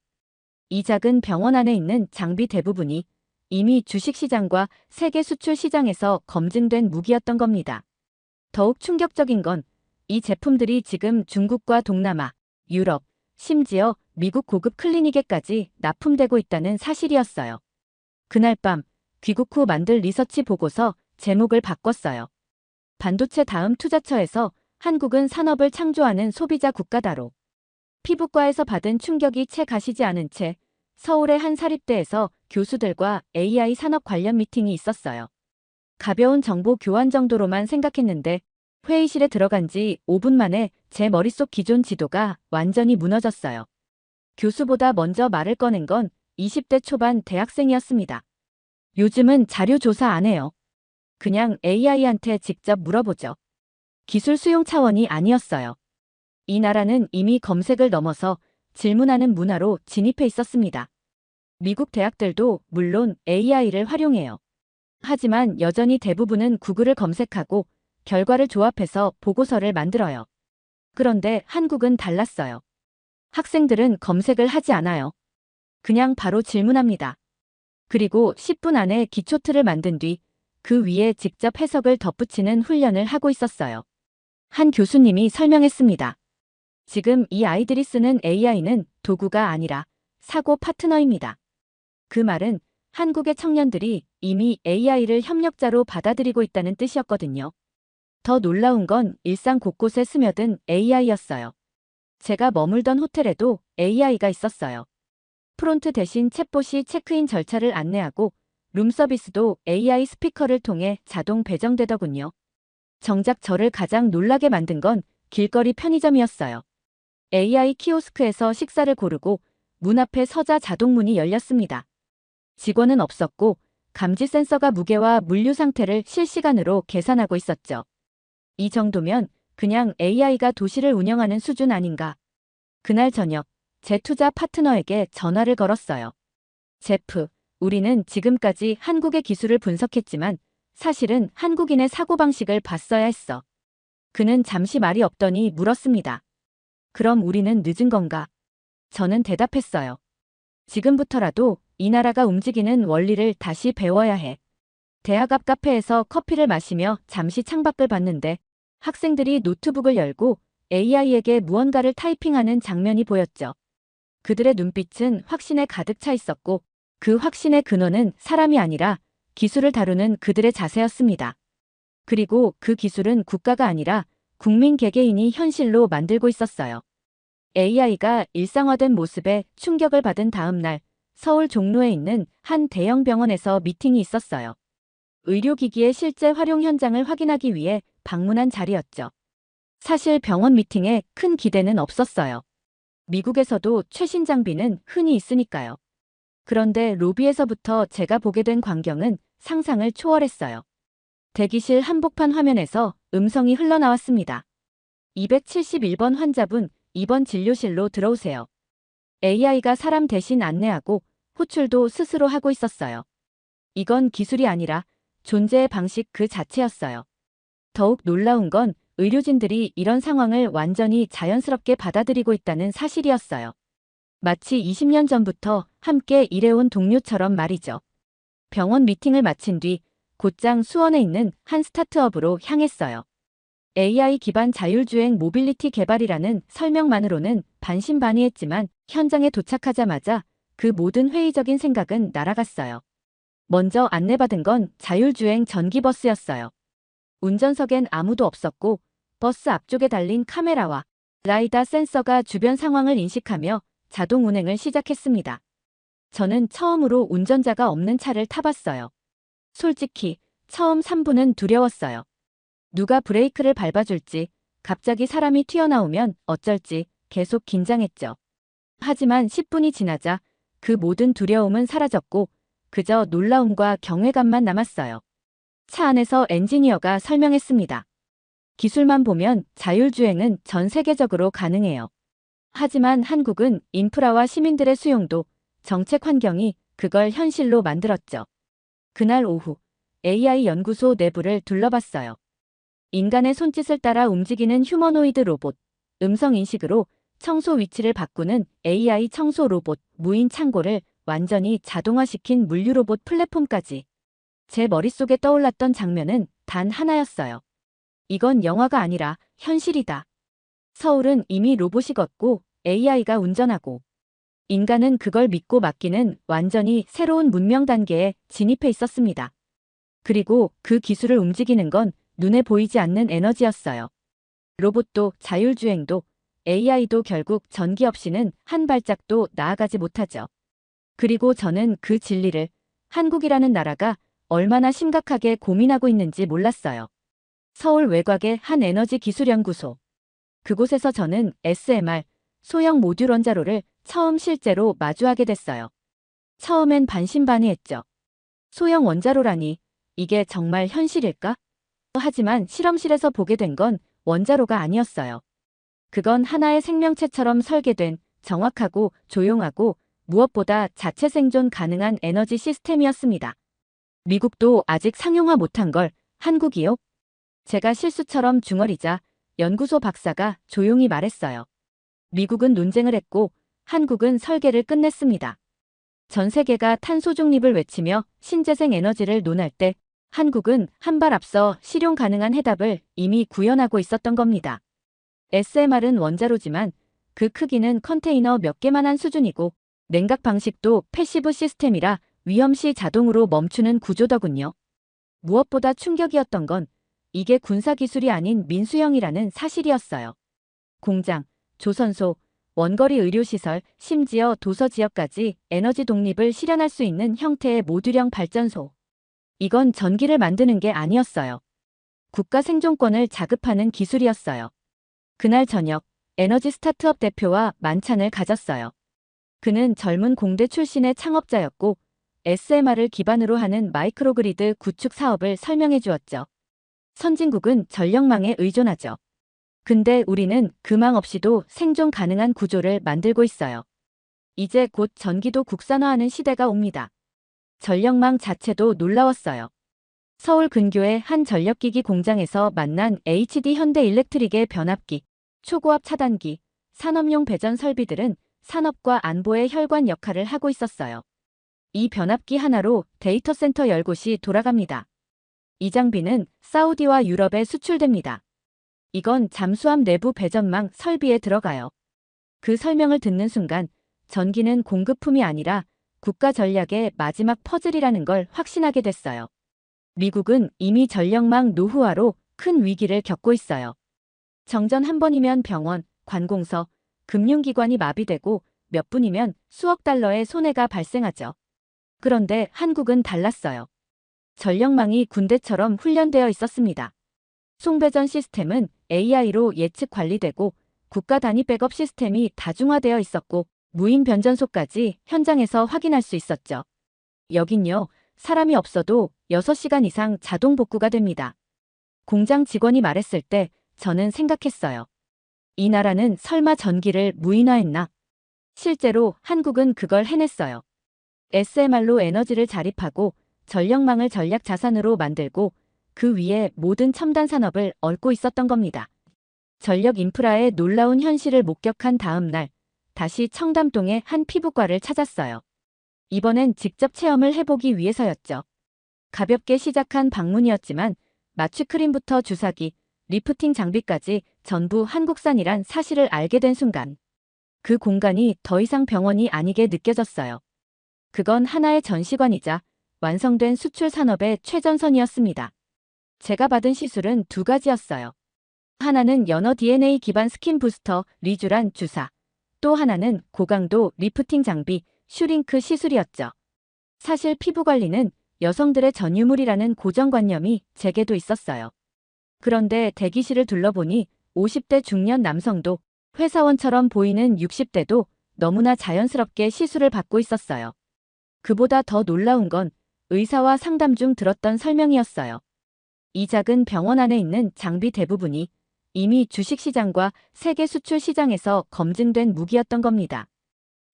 이 작은 병원 안에 있는 장비 대부분이 이미 주식시장과 세계 수출 시장에서 검증된 무기였던 겁니다. 더욱 충격적인 건 이 제품들이 지금 중국과 동남아, 유럽, 심지어 미국 고급 클리닉에까지 납품되고 있다는 사실이었어요. 그날 밤 귀국 후 만들 리서치 보고서 제목을 바꿨어요. 반도체 다음 투자처에서 한국은 산업을 창조하는 소비자 국가다로. 피부과에서 받은 충격이 채 가시지 않은 채 서울의 한 사립대에서 교수들과 AI 산업 관련 미팅이 있었어요. 가벼운 정보 교환 정도로만 생각했는데 회의실에 들어간 지 5분 만에 제 머릿속 기존 지도가 완전히 무너졌어요. 교수보다 먼저 말을 꺼낸 건 20대 초반 대학생이었습니다. 요즘은 자료 조사 안 해요. 그냥 AI한테 직접 물어보죠. 기술 수용 차원이 아니었어요. 이 나라는 이미 검색을 넘어서 질문하는 문화로 진입해 있었습니다. 미국 대학들도 물론 AI를 활용해요. 하지만 여전히 대부분은 구글을 검색하고 결과를 조합해서 보고서를 만들어요. 그런데 한국은 달랐어요. 학생들은 검색을 하지 않아요. 그냥 바로 질문합니다. 그리고 10분 안에 기초틀을 만든 뒤 그 위에 직접 해석을 덧붙이는 훈련을 하고 있었어요. 한 교수님이 설명했습니다. 지금 이 아이들이 쓰는 AI는 도구가 아니라 사고 파트너입니다. 그 말은 한국의 청년들이 이미 AI를 협력자로 받아들이고 있다는 뜻이었거든요. 더 놀라운 건 일상 곳곳에 스며든 AI였어요. 제가 머물던 호텔에도 AI가 있었어요. 프론트 대신 챗봇이 체크인 절차를 안내하고 룸서비스도 AI 스피커를 통해 자동 배정되더군요. 정작 저를 가장 놀라게 만든 건 길거리 편의점이었어요. AI 키오스크에서 식사를 고르고 문 앞에 서자 자동 문이 열렸습니다. 직원은 없었고 감지 센서가 무게와 물류 상태를 실시간으로 계산하고 있었죠. 이 정도면 그냥 AI가 도시를 운영하는 수준 아닌가. 그날 저녁 제 투자 파트너에게 전화를 걸었어요. 제프, 우리는 지금까지 한국의 기술을 분석했지만 사실은 한국인의 사고방식을 봤어야 했어. 그는 잠시 말이 없더니 물었습니다. 그럼 우리는 늦은 건가? 저는 대답했어요. 지금부터라도 이 나라가 움직이는 원리를 다시 배워야 해. 대학 앞 카페에서 커피를 마시며 잠시 창밖을 봤는데 학생들이 노트북을 열고 AI에게 무언가를 타이핑하는 장면이 보였죠. 그들의 눈빛은 확신에 가득 차 있었고 그 확신의 근원은 사람이 아니라 기술을 다루는 그들의 자세였습니다. 그리고 그 기술은 국가가 아니라 국민 개개인이 현실로 만들고 있었어요. AI가 일상화된 모습에 충격을 받은 다음 날 서울 종로에 있는 한 대형 병원에서 미팅이 있었어요. 의료기기의 실제 활용 현장을 확인하기 위해 방문한 자리였죠. 사실 병원 미팅에 큰 기대는 없었어요. 미국에서도 최신 장비는 흔히 있으니까요. 그런데 로비에서부터 제가 보게 된 광경은 상상을 초월했어요. 대기실 한복판 화면에서 음성이 흘러나왔습니다. 271번 환자분, 이번 진료실로 들어오세요. AI가 사람 대신 안내하고 호출도 스스로 하고 있었어요. 이건 기술이 아니라 존재의 방식 그 자체였어요. 더욱 놀라운 건 의료진들이 이런 상황을 완전히 자연스럽게 받아들이고 있다는 사실이었어요. 마치 20년 전부터 함께 일해온 동료처럼 말이죠. 병원 미팅을 마친 뒤 곧장 수원에 있는 한 스타트업으로 향했어요. AI 기반 자율주행 모빌리티 개발이라는 설명만으로는 반신반의했지만 현장에 도착하자마자 그 모든 회의적인 생각은 날아갔어요. 먼저 안내받은 건 자율주행 전기버스였어요. 운전석엔 아무도 없었고 버스 앞쪽에 달린 카메라와 라이다 센서가 주변 상황을 인식하며 자동 운행을 시작했습니다. 저는 처음으로 운전자가 없는 차를 타봤어요. 솔직히 처음 3분은 두려웠어요. 누가 브레이크를 밟아줄지, 갑자기 사람이 튀어나오면 어쩔지 계속 긴장했죠. 하지만 10분이 지나자 그 모든 두려움은 사라졌고 그저 놀라움과 경외감만 남았어요. 차 안에서 엔지니어가 설명했습니다. 기술만 보면 자율주행은 전 세계적으로 가능해요. 하지만 한국은 인프라와 시민들의 수용도, 정책 환경이 그걸 현실로 만들었죠. 그날 오후 AI 연구소 내부를 둘러봤어요. 인간의 손짓을 따라 움직이는 휴머노이드 로봇, 음성 인식으로 청소 위치를 바꾸는 AI 청소 로봇, 무인 창고를 완전히 자동화시킨 물류 로봇 플랫폼까지. 제 머릿속에 떠올랐던 장면은 단 하나였어요. 이건 영화가 아니라 현실이다. 서울은 이미 로봇이 걷고 AI가 운전하고 인간은 그걸 믿고 맡기는 완전히 새로운 문명 단계에 진입해 있었습니다. 그리고 그 기술을 움직이는 건 눈에 보이지 않는 에너지였어요. 로봇도 자율주행도 AI도 결국 전기 없이는 한 발짝도 나아가지 못하죠. 그리고 저는 그 진리를 한국이라는 나라가 얼마나 심각하게 고민하고 있는지 몰랐어요. 서울 외곽의 한 에너지 기술 연구소. 그곳에서 저는 SMR, 소형 모듈 원자로를 처음 실제로 마주하게 됐어요. 처음엔 반신반의했죠. 소형 원자로라니, 이게 정말 현실일까? 하지만 실험실에서 보게 된 건 원자로가 아니었어요. 그건 하나의 생명체처럼 설계된 정확하고 조용하고 무엇보다 자체 생존 가능한 에너지 시스템이었습니다. 미국도 아직 상용화 못한 걸 한국이요? 제가 실수처럼 중얼이자 연구소 박사가 조용히 말했어요. 미국은 논쟁을 했고 한국은 설계를 끝냈습니다. 전 세계가 탄소 중립을 외치며 신재생 에너지를 논할 때 한국은 한 발 앞서 실용 가능한 해답을 이미 구현하고 있었던 겁니다. SMR은 원자로지만 그 크기는 컨테이너 몇 개만한 수준이고 냉각 방식도 패시브 시스템이라 위험시 자동으로 멈추는 구조더군요. 무엇보다 충격이었던 건 이게 군사기술이 아닌 민수형이라는 사실이었어요. 공장, 조선소, 원거리 의료시설, 심지어 도서 지역까지 에너지 독립을 실현할 수 있는 형태의 모듈형 발전소. 이건 전기를 만드는 게 아니었어요. 국가 생존권을 자급하는 기술이었어요. 그날 저녁, 에너지 스타트업 대표와 만찬을 가졌어요. 그는 젊은 공대 출신의 창업자였고 SMR을 기반으로 하는 마이크로그리드 구축 사업을 설명해 주었죠. 선진국은 전력망에 의존하죠. 근데 우리는 그 망 없이도 생존 가능한 구조를 만들고 있어요. 이제 곧 전기도 국산화하는 시대가 옵니다. 전력망 자체도 놀라웠어요. 서울 근교의 한 전력기기 공장에서 만난 HD 현대일렉트릭의 변압기, 초고압 차단기, 산업용 배전 설비들은 산업과 안보의 혈관 역할을 하고 있었어요. 이 변압기 하나로 데이터 센터 10곳이 돌아갑니다. 이 장비는 사우디와 유럽에 수출됩니다. 이건 잠수함 내부 배전망 설비에 들어가요. 그 설명을 듣는 순간 전기는 공급품이 아니라 국가 전략의 마지막 퍼즐이라는 걸 확신하게 됐어요. 미국은 이미 전력망 노후화로 큰 위기를 겪고 있어요. 정전 한 번이면 병원, 관공서, 금융기관이 마비되고 몇 분이면 수억 달러의 손해가 발생하죠. 그런데 한국은 달랐어요. 전력망이 군대처럼 훈련되어 있었습니다. 송배전 시스템은 AI로 예측 관리되고 국가 단위 백업 시스템이 다중화되어 있었고 무인 변전소까지 현장에서 확인할 수 있었죠. 여긴요, 사람이 없어도 6시간 이상 자동 복구가 됩니다. 공장 직원이 말했을 때 저는 생각했어요. 이 나라는 설마 전기를 무인화했나? 실제로 한국은 그걸 해냈어요. SMR로 에너지를 자립하고 전력망을 전략 자산으로 만들고 그 위에 모든 첨단 산업을 얹고 있었던 겁니다. 전력 인프라의 놀라운 현실을 목격한 다음 날, 다시 청담동의 한 피부과를 찾았어요. 이번엔 직접 체험을 해보기 위해서였죠. 가볍게 시작한 방문이었지만 마취크림부터 주사기, 리프팅 장비까지 전부 한국산이란 사실을 알게 된 순간 그 공간이 더 이상 병원이 아니게 느껴졌어요. 그건 하나의 전시관이자 완성된 수출 산업의 최전선이었습니다. 제가 받은 시술은 두 가지였어요. 하나는 연어 DNA 기반 스킨 부스터 리쥬란 주사, 또 하나는 고강도 리프팅 장비 슈링크 시술이었죠. 사실 피부 관리는 여성들의 전유물이라는 고정관념이 제게도 있었어요. 그런데 대기실을 둘러보니 50대 중년 남성도 회사원처럼 보이는 60대도 너무나 자연스럽게 시술을 받고 있었어요. 그보다 더 놀라운 건 의사와 상담 중 들었던 설명이었어요. 이 작은 병원 안에 있는 장비 대부분이 이미 주식시장과 세계 수출 시장에서 검증된 무기였던 겁니다.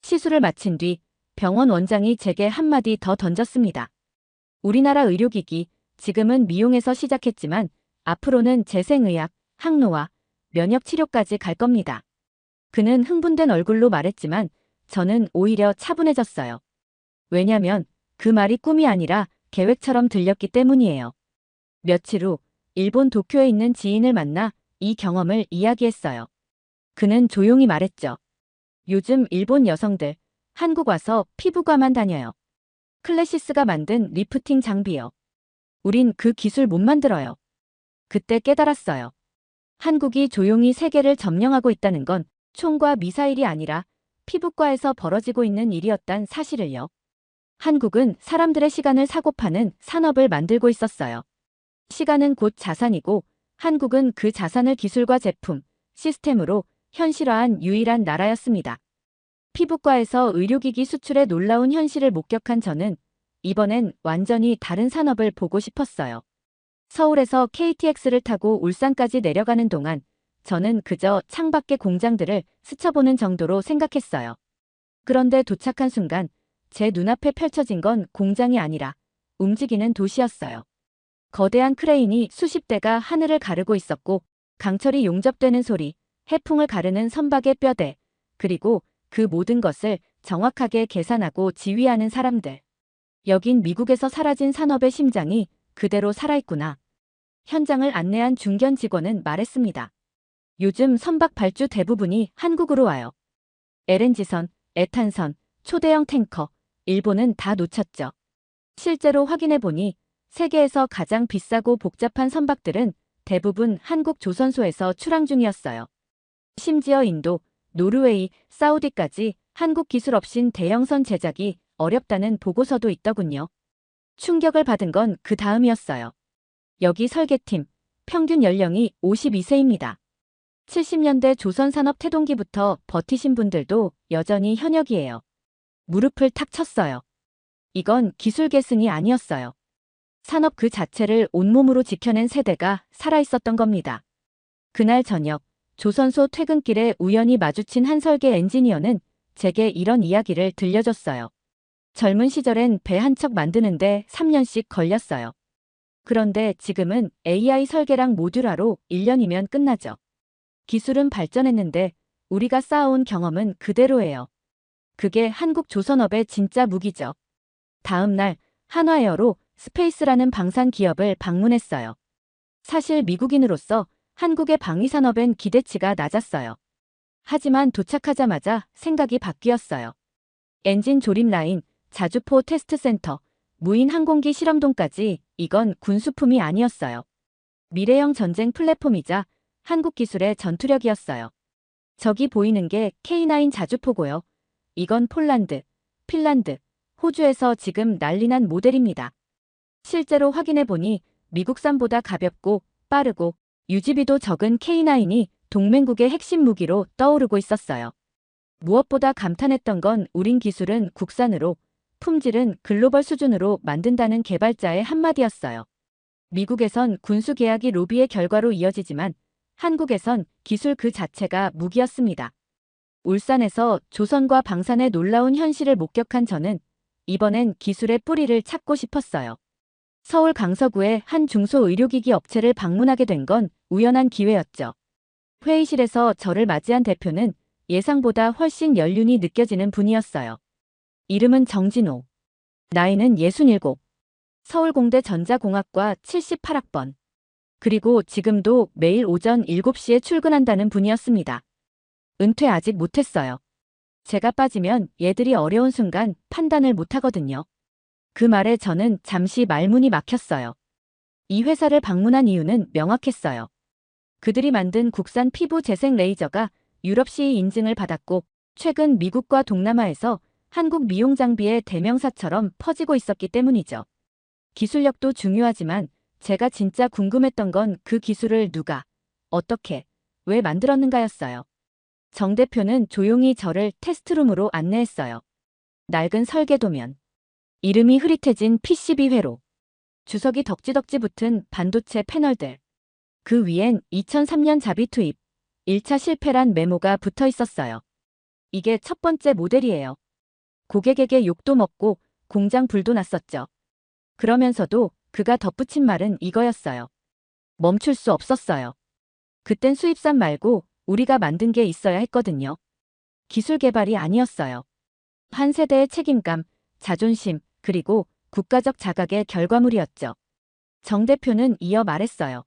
시술을 마친 뒤 병원 원장이 제게 한마디 더 던졌습니다. 우리나라 의료기기, 지금은 미용에서 시작했지만 앞으로는 재생의학, 항노화, 면역치료까지 갈 겁니다. 그는 흥분된 얼굴로 말했지만 저는 오히려 차분해졌어요. 왜냐면 그 말이 꿈이 아니라 계획처럼 들렸기 때문이에요. 며칠 후 일본 도쿄에 있는 지인을 만나 이 경험을 이야기했어요. 그는 조용히 말했죠. 요즘 일본 여성들 한국 와서 피부과만 다녀요. 클래시스가 만든 리프팅 장비요. 우린 그 기술 못 만들어요. 그때 깨달았어요. 한국이 조용히 세계를 점령하고 있다는 건 총과 미사일이 아니라 피부과에서 벌어지고 있는 일이었단 사실을요. 한국은 사람들의 시간을 사고 파는 산업을 만들고 있었어요. 시간은 곧 자산이고 한국은 그 자산을 기술과 제품, 시스템으로 현실화한 유일한 나라였습니다. 피부과에서 의료기기 수출의 놀라운 현실을 목격한 저는 이번엔 완전히 다른 산업을 보고 싶었어요. 서울에서 KTX를 타고 울산까지 내려가는 동안 저는 그저 창밖의 공장들을 스쳐보는 정도로 생각했어요. 그런데 도착한 순간 제 눈앞에 펼쳐진 건 공장이 아니라 움직이는 도시였어요. 거대한 크레인이 수십 대가 하늘을 가르고 있었고 강철이 용접되는 소리, 해풍을 가르는 선박의 뼈대, 그리고 그 모든 것을 정확하게 계산하고 지휘하는 사람들. 여긴 미국에서 사라진 산업의 심장이 그대로 살아있구나. 현장을 안내한 중견 직원은 말했습니다. 요즘 선박 발주 대부분이 한국으로 와요. LNG선, 에탄선, 초대형 탱커, 일본은 다 놓쳤죠. 실제로 확인해보니 세계에서 가장 비싸고 복잡한 선박들은 대부분 한국 조선소에서 출항 중이었어요. 심지어 인도, 노르웨이, 사우디까지 한국 기술 없인 대형선 제작이 어렵다는 보고서도 있더군요. 충격을 받은 건 그 다음이었어요. 여기 설계팀, 평균 연령이 52세입니다. 70년대 조선산업 태동기부터 버티신 분들도 여전히 현역이에요. 무릎을 탁 쳤어요. 이건 기술 계승이 아니었어요. 산업 그 자체를 온몸으로 지켜낸 세대가 살아있었던 겁니다. 그날 저녁, 조선소 퇴근길에 우연히 마주친 한 설계 엔지니어는 제게 이런 이야기를 들려줬어요. 젊은 시절엔 배 한 척 만드는데 3년씩 걸렸어요. 그런데 지금은 AI 설계랑 모듈화로 1년이면 끝나죠. 기술은 발전했는데 우리가 쌓아온 경험은 그대로예요. 그게 한국 조선업의 진짜 무기죠. 다음 날 한화에어로 스페이스라는 방산 기업을 방문했어요. 사실 미국인으로서 한국의 방위산업엔 기대치가 낮았어요. 하지만 도착하자마자 생각이 바뀌었어요. 엔진 조립 라인, 자주포 테스트 센터, 무인 항공기 실험동까지 이건 군수품이 아니었어요. 미래형 전쟁 플랫폼이자 한국 기술의 전투력이었어요. 저기 보이는 게 K9 자주포고요. 이건 폴란드, 핀란드, 호주에서 지금 난리난 모델입니다. 실제로 확인해보니 미국산보다 가볍고 빠르고 유지비도 적은 K9이 동맹국의 핵심 무기로 떠오르고 있었어요. 무엇보다 감탄했던 건 우린 기술은 국산으로, 품질은 글로벌 수준으로 만든다는 개발자의 한마디였어요. 미국에선 군수 계약이 로비의 결과로 이어지지만 한국에선 기술 그 자체가 무기였습니다. 울산에서 조선과 방산의 놀라운 현실을 목격한 저는 이번엔 기술의 뿌리를 찾고 싶었어요. 서울 강서구의 한 중소의료기기 업체를 방문하게 된 건 우연한 기회였죠. 회의실에서 저를 맞이한 대표는 예상보다 훨씬 연륜이 느껴지는 분이었어요. 이름은 정진호. 나이는 67. 서울공대 전자공학과 78학번. 그리고 지금도 매일 오전 7시에 출근한다는 분이었습니다. 은퇴 아직 못했어요. 제가 빠지면 얘들이 어려운 순간 판단을 못하거든요. 그 말에 저는 잠시 말문이 막혔어요. 이 회사를 방문한 이유는 명확했어요. 그들이 만든 국산 피부 재생 레이저가 유럽 CE 인증을 받았고 최근 미국과 동남아에서 한국 미용 장비의 대명사처럼 퍼지고 있었기 때문이죠. 기술력도 중요하지만 제가 진짜 궁금했던 건 그 기술을 누가, 어떻게, 왜 만들었는가였어요. 정 대표는 조용히 저를 테스트룸으로 안내했어요. 낡은 설계도면, 이름이 흐릿해진 PCB 회로, 주석이 덕지덕지 붙은 반도체 패널들. 그 위엔 2003년 자비 투입, 1차 실패란 메모가 붙어 있었어요. 이게 첫 번째 모델이에요. 고객에게 욕도 먹고 공장 불도 났었죠. 그러면서도 그가 덧붙인 말은 이거였어요. 멈출 수 없었어요. 그땐 수입산 말고 우리가 만든 게 있어야 했거든요. 기술 개발이 아니었어요. 한 세대의 책임감, 자존심, 그리고 국가적 자각의 결과물이었죠. 정 대표는 이어 말했어요.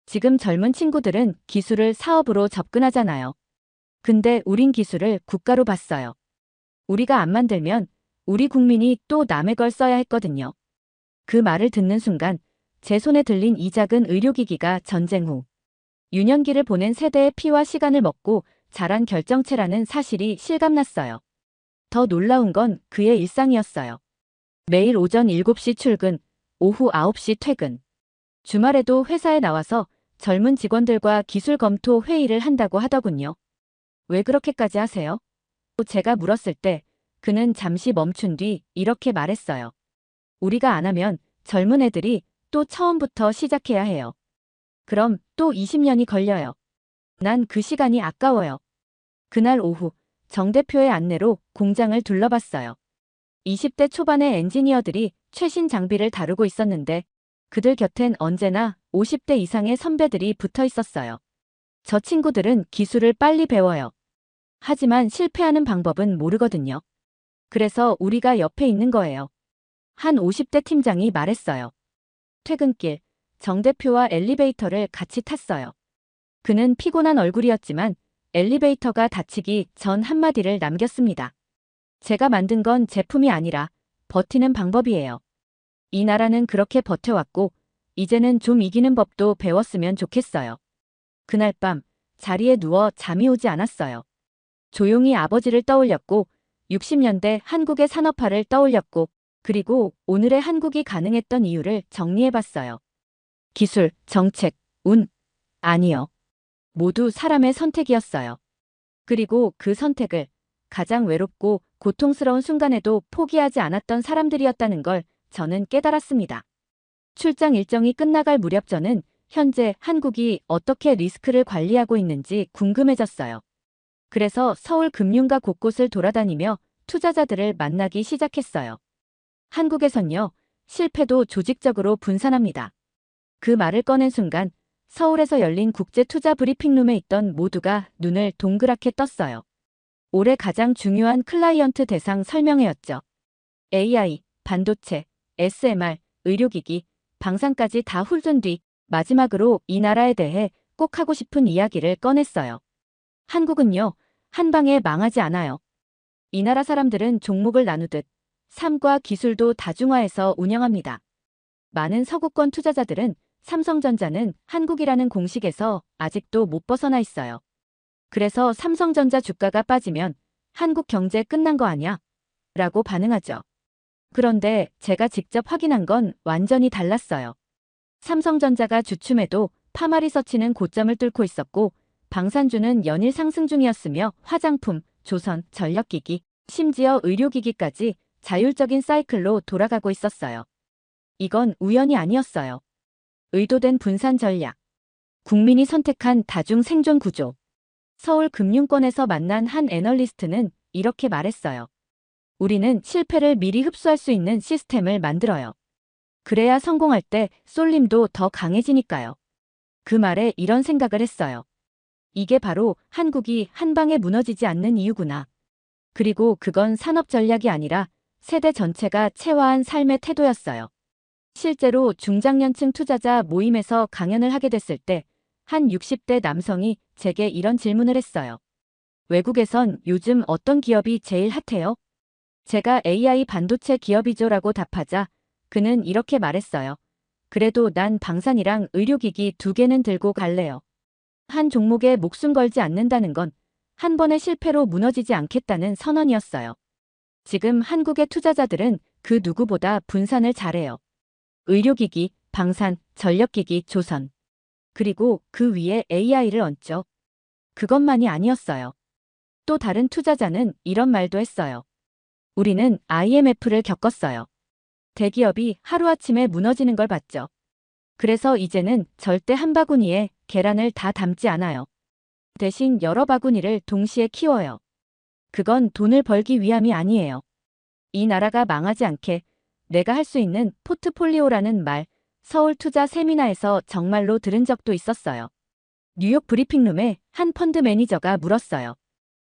지금 젊은 친구들은 기술을 사업으로 접근하잖아요. 근데 우린 기술을 국가로 봤어요. 우리가 안 만들면 우리 국민이 또 남의 걸 써야 했거든요. 그 말을 듣는 순간 제 손에 들린 이 작은 의료기기가 전쟁 후 유년기를 보낸 세대의 피와 시간을 먹고 자란 결정체라는 사실이 실감났어요. 더 놀라운 건 그의 일상이었어요. 매일 오전 7시 출근, 오후 9시 퇴근. 주말에도 회사에 나와서 젊은 직원들과 기술 검토 회의를 한다고 하더군요. 왜 그렇게까지 하세요? 제가 물었을 때 그는 잠시 멈춘 뒤 이렇게 말했어요. 우리가 안 하면 젊은 애들이 또 처음부터 시작해야 해요. 그럼 또 20년이 걸려요. 난 그 시간이 아까워요. 그날 오후 정 대표의 안내로 공장을 둘러봤어요. 20대 초반의 엔지니어들이 최신 장비를 다루고 있었는데 그들 곁엔 언제나 50대 이상의 선배들이 붙어 있었어요. 저 친구들은 기술을 빨리 배워요. 하지만 실패하는 방법은 모르거든요. 그래서 우리가 옆에 있는 거예요. 한 50대 팀장이 말했어요. 퇴근길, 정 대표와 엘리베이터를 같이 탔어요. 그는 피곤한 얼굴이었지만 엘리베이터가 닫히기 전 한마디를 남겼습니다. 제가 만든 건 제품이 아니라 버티는 방법이에요. 이 나라는 그렇게 버텨왔고 이제는 좀 이기는 법도 배웠으면 좋겠어요. 그날 밤 자리에 누워 잠이 오지 않았어요. 조용히 아버지를 떠올렸고 60년대 한국의 산업화를 떠올렸고 그리고 오늘의 한국이 가능했던 이유를 정리해봤어요. 기술, 정책, 운, 아니요. 모두 사람의 선택이었어요. 그리고 그 선택을 가장 외롭고 고통스러운 순간에도 포기하지 않았던 사람들이었다는 걸 저는 깨달았습니다. 출장 일정이 끝나갈 무렵 저는 현재 한국이 어떻게 리스크를 관리하고 있는지 궁금해졌어요. 그래서 서울 금융가 곳곳을 돌아다니며 투자자들을 만나기 시작했어요. 한국에선요, 실패도 조직적으로 분산합니다. 그 말을 꺼낸 순간 서울에서 열린 국제 투자 브리핑룸에 있던 모두가 눈을 동그랗게 떴어요. 올해 가장 중요한 클라이언트 대상 설명회였죠. AI, 반도체, SMR, 의료기기, 방산까지 다 훑은 뒤 마지막으로 이 나라에 대해 꼭 하고 싶은 이야기를 꺼냈어요. 한국은요, 한 방에 망하지 않아요. 이 나라 사람들은 종목을 나누듯 삶과 기술도 다중화해서 운영합니다. 많은 서구권 투자자들은 삼성전자는 한국이라는 공식에서 아직도 못 벗어나 있어요. 그래서 삼성전자 주가가 빠지면 한국 경제 끝난 거 아냐? 라고 반응하죠. 그런데 제가 직접 확인한 건 완전히 달랐어요. 삼성전자가 주춤해도 파마리서치는 고점을 뚫고 있었고 방산주는 연일 상승 중이었으며 화장품, 조선, 전력기기, 심지어 의료기기까지 자율적인 사이클로 돌아가고 있었어요. 이건 우연이 아니었어요. 의도된 분산 전략. 국민이 선택한 다중 생존 구조. 서울 금융권에서 만난 한 애널리스트는 이렇게 말했어요. 우리는 실패를 미리 흡수할 수 있는 시스템을 만들어요. 그래야 성공할 때 쏠림도 더 강해지니까요. 그 말에 이런 생각을 했어요. 이게 바로 한국이 한 방에 무너지지 않는 이유구나. 그리고 그건 산업 전략이 아니라 세대 전체가 체화한 삶의 태도였어요. 실제로 중장년층 투자자 모임에서 강연을 하게 됐을 때 한 60대 남성이 제게 이런 질문을 했어요. 외국에선 요즘 어떤 기업이 제일 핫해요? 제가 AI 반도체 기업이죠라고 답하자 그는 이렇게 말했어요. 그래도 난 방산이랑 의료기기 2개는 들고 갈래요. 한 종목에 목숨 걸지 않는다는 건 한 번의 실패로 무너지지 않겠다는 선언이었어요. 지금 한국의 투자자들은 그 누구보다 분산을 잘해요. 의료기기, 방산, 전력기기, 조선. 그리고 그 위에 AI를 얹죠. 그것만이 아니었어요. 또 다른 투자자는 이런 말도 했어요. 우리는 IMF를 겪었어요. 대기업이 하루아침에 무너지는 걸 봤죠. 그래서 이제는 절대 한 바구니에 계란을 다 담지 않아요. 대신 여러 바구니를 동시에 키워요. 그건 돈을 벌기 위함이 아니에요. 이 나라가 망하지 않게 내가 할 수 있는 포트폴리오라는 말, 서울 투자 세미나에서 정말로 들은 적도 있었어요. 뉴욕 브리핑룸에 한 펀드 매니저가 물었어요.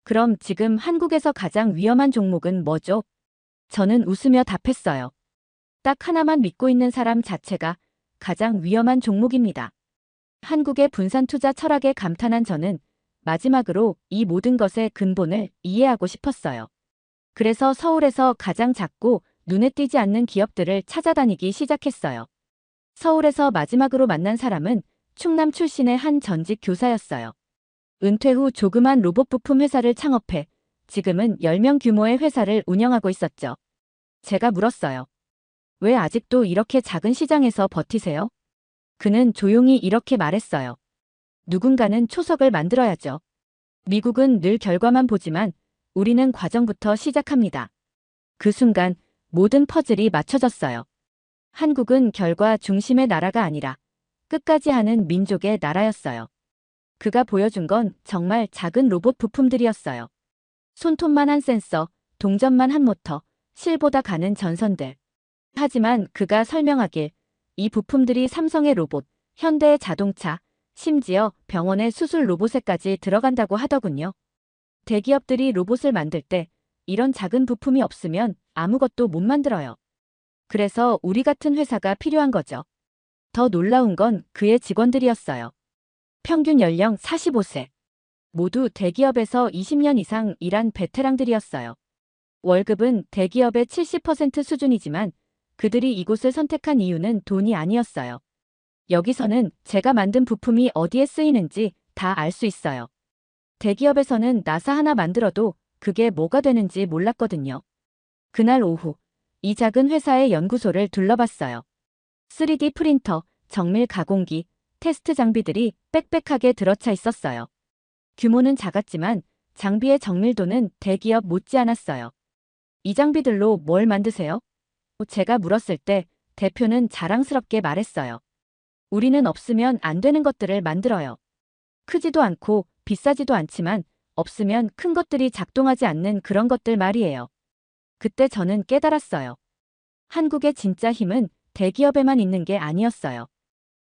그럼 지금 한국에서 가장 위험한 종목은 뭐죠? 저는 웃으며 답했어요. 딱 하나만 믿고 있는 사람 자체가 가장 위험한 종목입니다. 한국의 분산 투자 철학에 감탄한 저는 마지막으로 이 모든 것의 근본을 이해하고 싶었어요. 그래서 서울에서 가장 작고 눈에 띄지 않는 기업들을 찾아다니기 시작했어요. 서울에서 마지막으로 만난 사람은 충남 출신의 한 전직 교사였어요. 은퇴 후 조그만 로봇 부품 회사를 창업해 지금은 10명 규모의 회사를 운영하고 있었죠. 제가 물었어요. 왜 아직도 이렇게 작은 시장에서 버티세요? 그는 조용히 이렇게 말했어요. 누군가는 초석을 만들어야죠. 미국은 늘 결과만 보지만 우리는 과정부터 시작합니다. 그 순간 모든 퍼즐이 맞춰졌어요. 한국은 결과 중심의 나라가 아니라 끝까지 하는 민족의 나라였어요. 그가 보여준 건 정말 작은 로봇 부품들이었어요. 손톱만 한 센서, 동전만 한 모터, 실보다 가는 전선들. 하지만 그가 설명하길 이 부품들이 삼성의 로봇, 현대의 자동차, 심지어 병원의 수술 로봇에까지 들어간다고 하더군요. 대기업들이 로봇을 만들 때 이런 작은 부품이 없으면 아무것도 못 만들어요. 그래서 우리 같은 회사가 필요한 거죠. 더 놀라운 건 그의 직원들이었어요. 평균 연령 45세. 모두 대기업에서 20년 이상 일한 베테랑들이었어요. 월급은 대기업의 70% 수준이지만 그들이 이곳을 선택한 이유는 돈이 아니었어요. 여기서는 제가 만든 부품이 어디에 쓰이는지 다 알 수 있어요. 대기업에서는 나사 하나 만들어도 그게 뭐가 되는지 몰랐거든요. 그날 오후, 이 작은 회사의 연구소를 둘러봤어요. 3D 프린터, 정밀 가공기, 테스트 장비들이 빽빽하게 들어차 있었어요. 규모는 작았지만 장비의 정밀도는 대기업 못지않았어요. 이 장비들로 뭘 만드세요? 제가 물었을 때 대표는 자랑스럽게 말했어요. 우리는 없으면 안 되는 것들을 만들어요. 크지도 않고 비싸지도 않지만 없으면 큰 것들이 작동하지 않는 그런 것들 말이에요. 그때 저는 깨달았어요. 한국의 진짜 힘은 대기업에만 있는 게 아니었어요.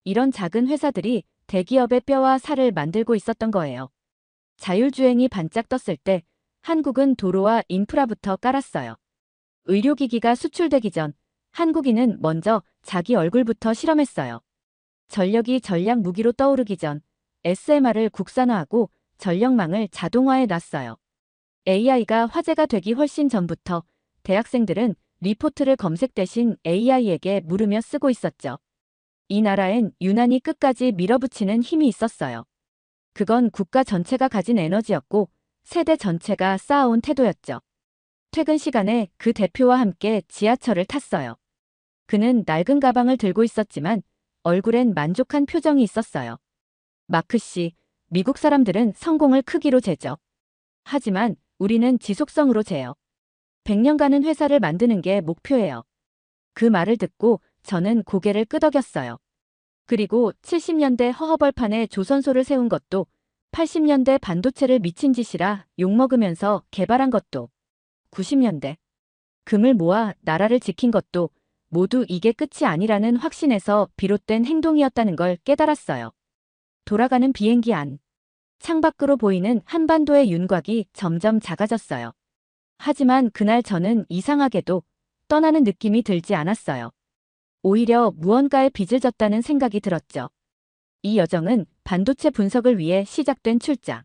이런 작은 회사들이 대기업의 뼈와 살을 만들고 있었던 거예요. 자율주행이 반짝 떴을 때 한국은 도로와 인프라부터 깔았어요. 의료기기가 수출되기 전 한국인은 먼저 자기 얼굴부터 실험했어요. 전력이 전략 무기로 떠오르기 전 SMR을 국산화하고 전력망을 자동화해 놨어요. AI가 화제가 되기 훨씬 전부터 대학생들은 리포트를 검색 대신 AI에게 물으며 쓰고 있었죠. 이 나라엔 유난히 끝까지 밀어붙이는 힘이 있었어요. 그건 국가 전체가 가진 에너지였고 세대 전체가 쌓아온 태도였죠. 퇴근 시간에 그 대표와 함께 지하철을 탔어요. 그는 낡은 가방을 들고 있었지만 얼굴엔 만족한 표정이 있었어요. 마크 씨, 미국 사람들은 성공을 크기로 재죠. 하지만 우리는 지속성으로 재요. 100년간은 회사를 만드는 게 목표예요. 그 말을 듣고 저는 고개를 끄덕였어요. 그리고 70년대 허허벌판에 조선소를 세운 것도 80년대 반도체를 미친 짓이라 욕먹으면서 개발한 것도 90년대 금을 모아 나라를 지킨 것도 모두 이게 끝이 아니라는 확신에서 비롯된 행동이었다는 걸 깨달았어요. 돌아가는 비행기 안. 창밖으로 보이는 한반도의 윤곽이 점점 작아졌어요. 하지만 그날 저는 이상하게도 떠나는 느낌이 들지 않았어요. 오히려 무언가에 빚을 졌다는 생각이 들었죠. 이 여정은 반도체 분석을 위해 시작된 출장.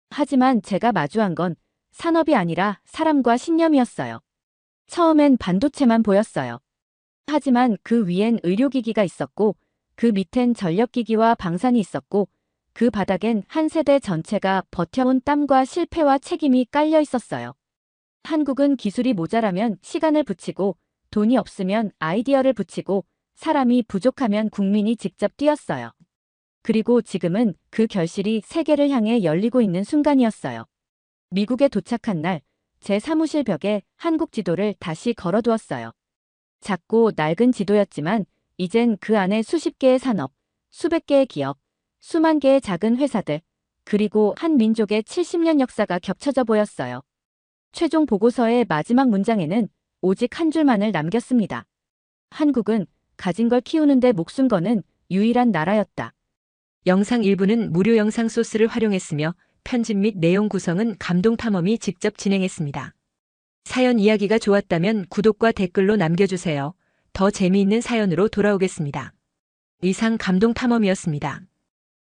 하지만 제가 마주한 건 산업이 아니라 사람과 신념이었어요. 처음엔 반도체만 보였어요. 하지만 그 위엔 의료기기가 있었고 그 밑엔 전력기기와 방산이 있었고 그 바닥엔 한 세대 전체가 버텨온 땀과 실패와 책임이 깔려 있었어요. 한국은 기술이 모자라면 시간을 붙이고 돈이 없으면 아이디어를 붙이고 사람이 부족하면 국민이 직접 뛰었어요. 그리고 지금은 그 결실이 세계를 향해 열리고 있는 순간이었어요. 미국에 도착한 날, 제 사무실 벽에 한국 지도를 다시 걸어두었어요. 작고 낡은 지도였지만 이젠 그 안에 수십 개의 산업, 수백 개의 기업, 수만 개의 작은 회사들, 그리고 한 민족의 70년 역사가 겹쳐져 보였어요. 최종 보고서의 마지막 문장에는 오직 한 줄만을 남겼습니다. 한국은 가진 걸 키우는데 목숨 거는 유일한 나라였다. 영상 일부는 무료 영상 소스를 활용했으며 편집 및 내용 구성은 감동탐험이 직접 진행했습니다. 사연 이야기가 좋았다면 구독과 댓글로 남겨주세요. 더 재미있는 사연으로 돌아오겠습니다. 이상 감동탐험이었습니다.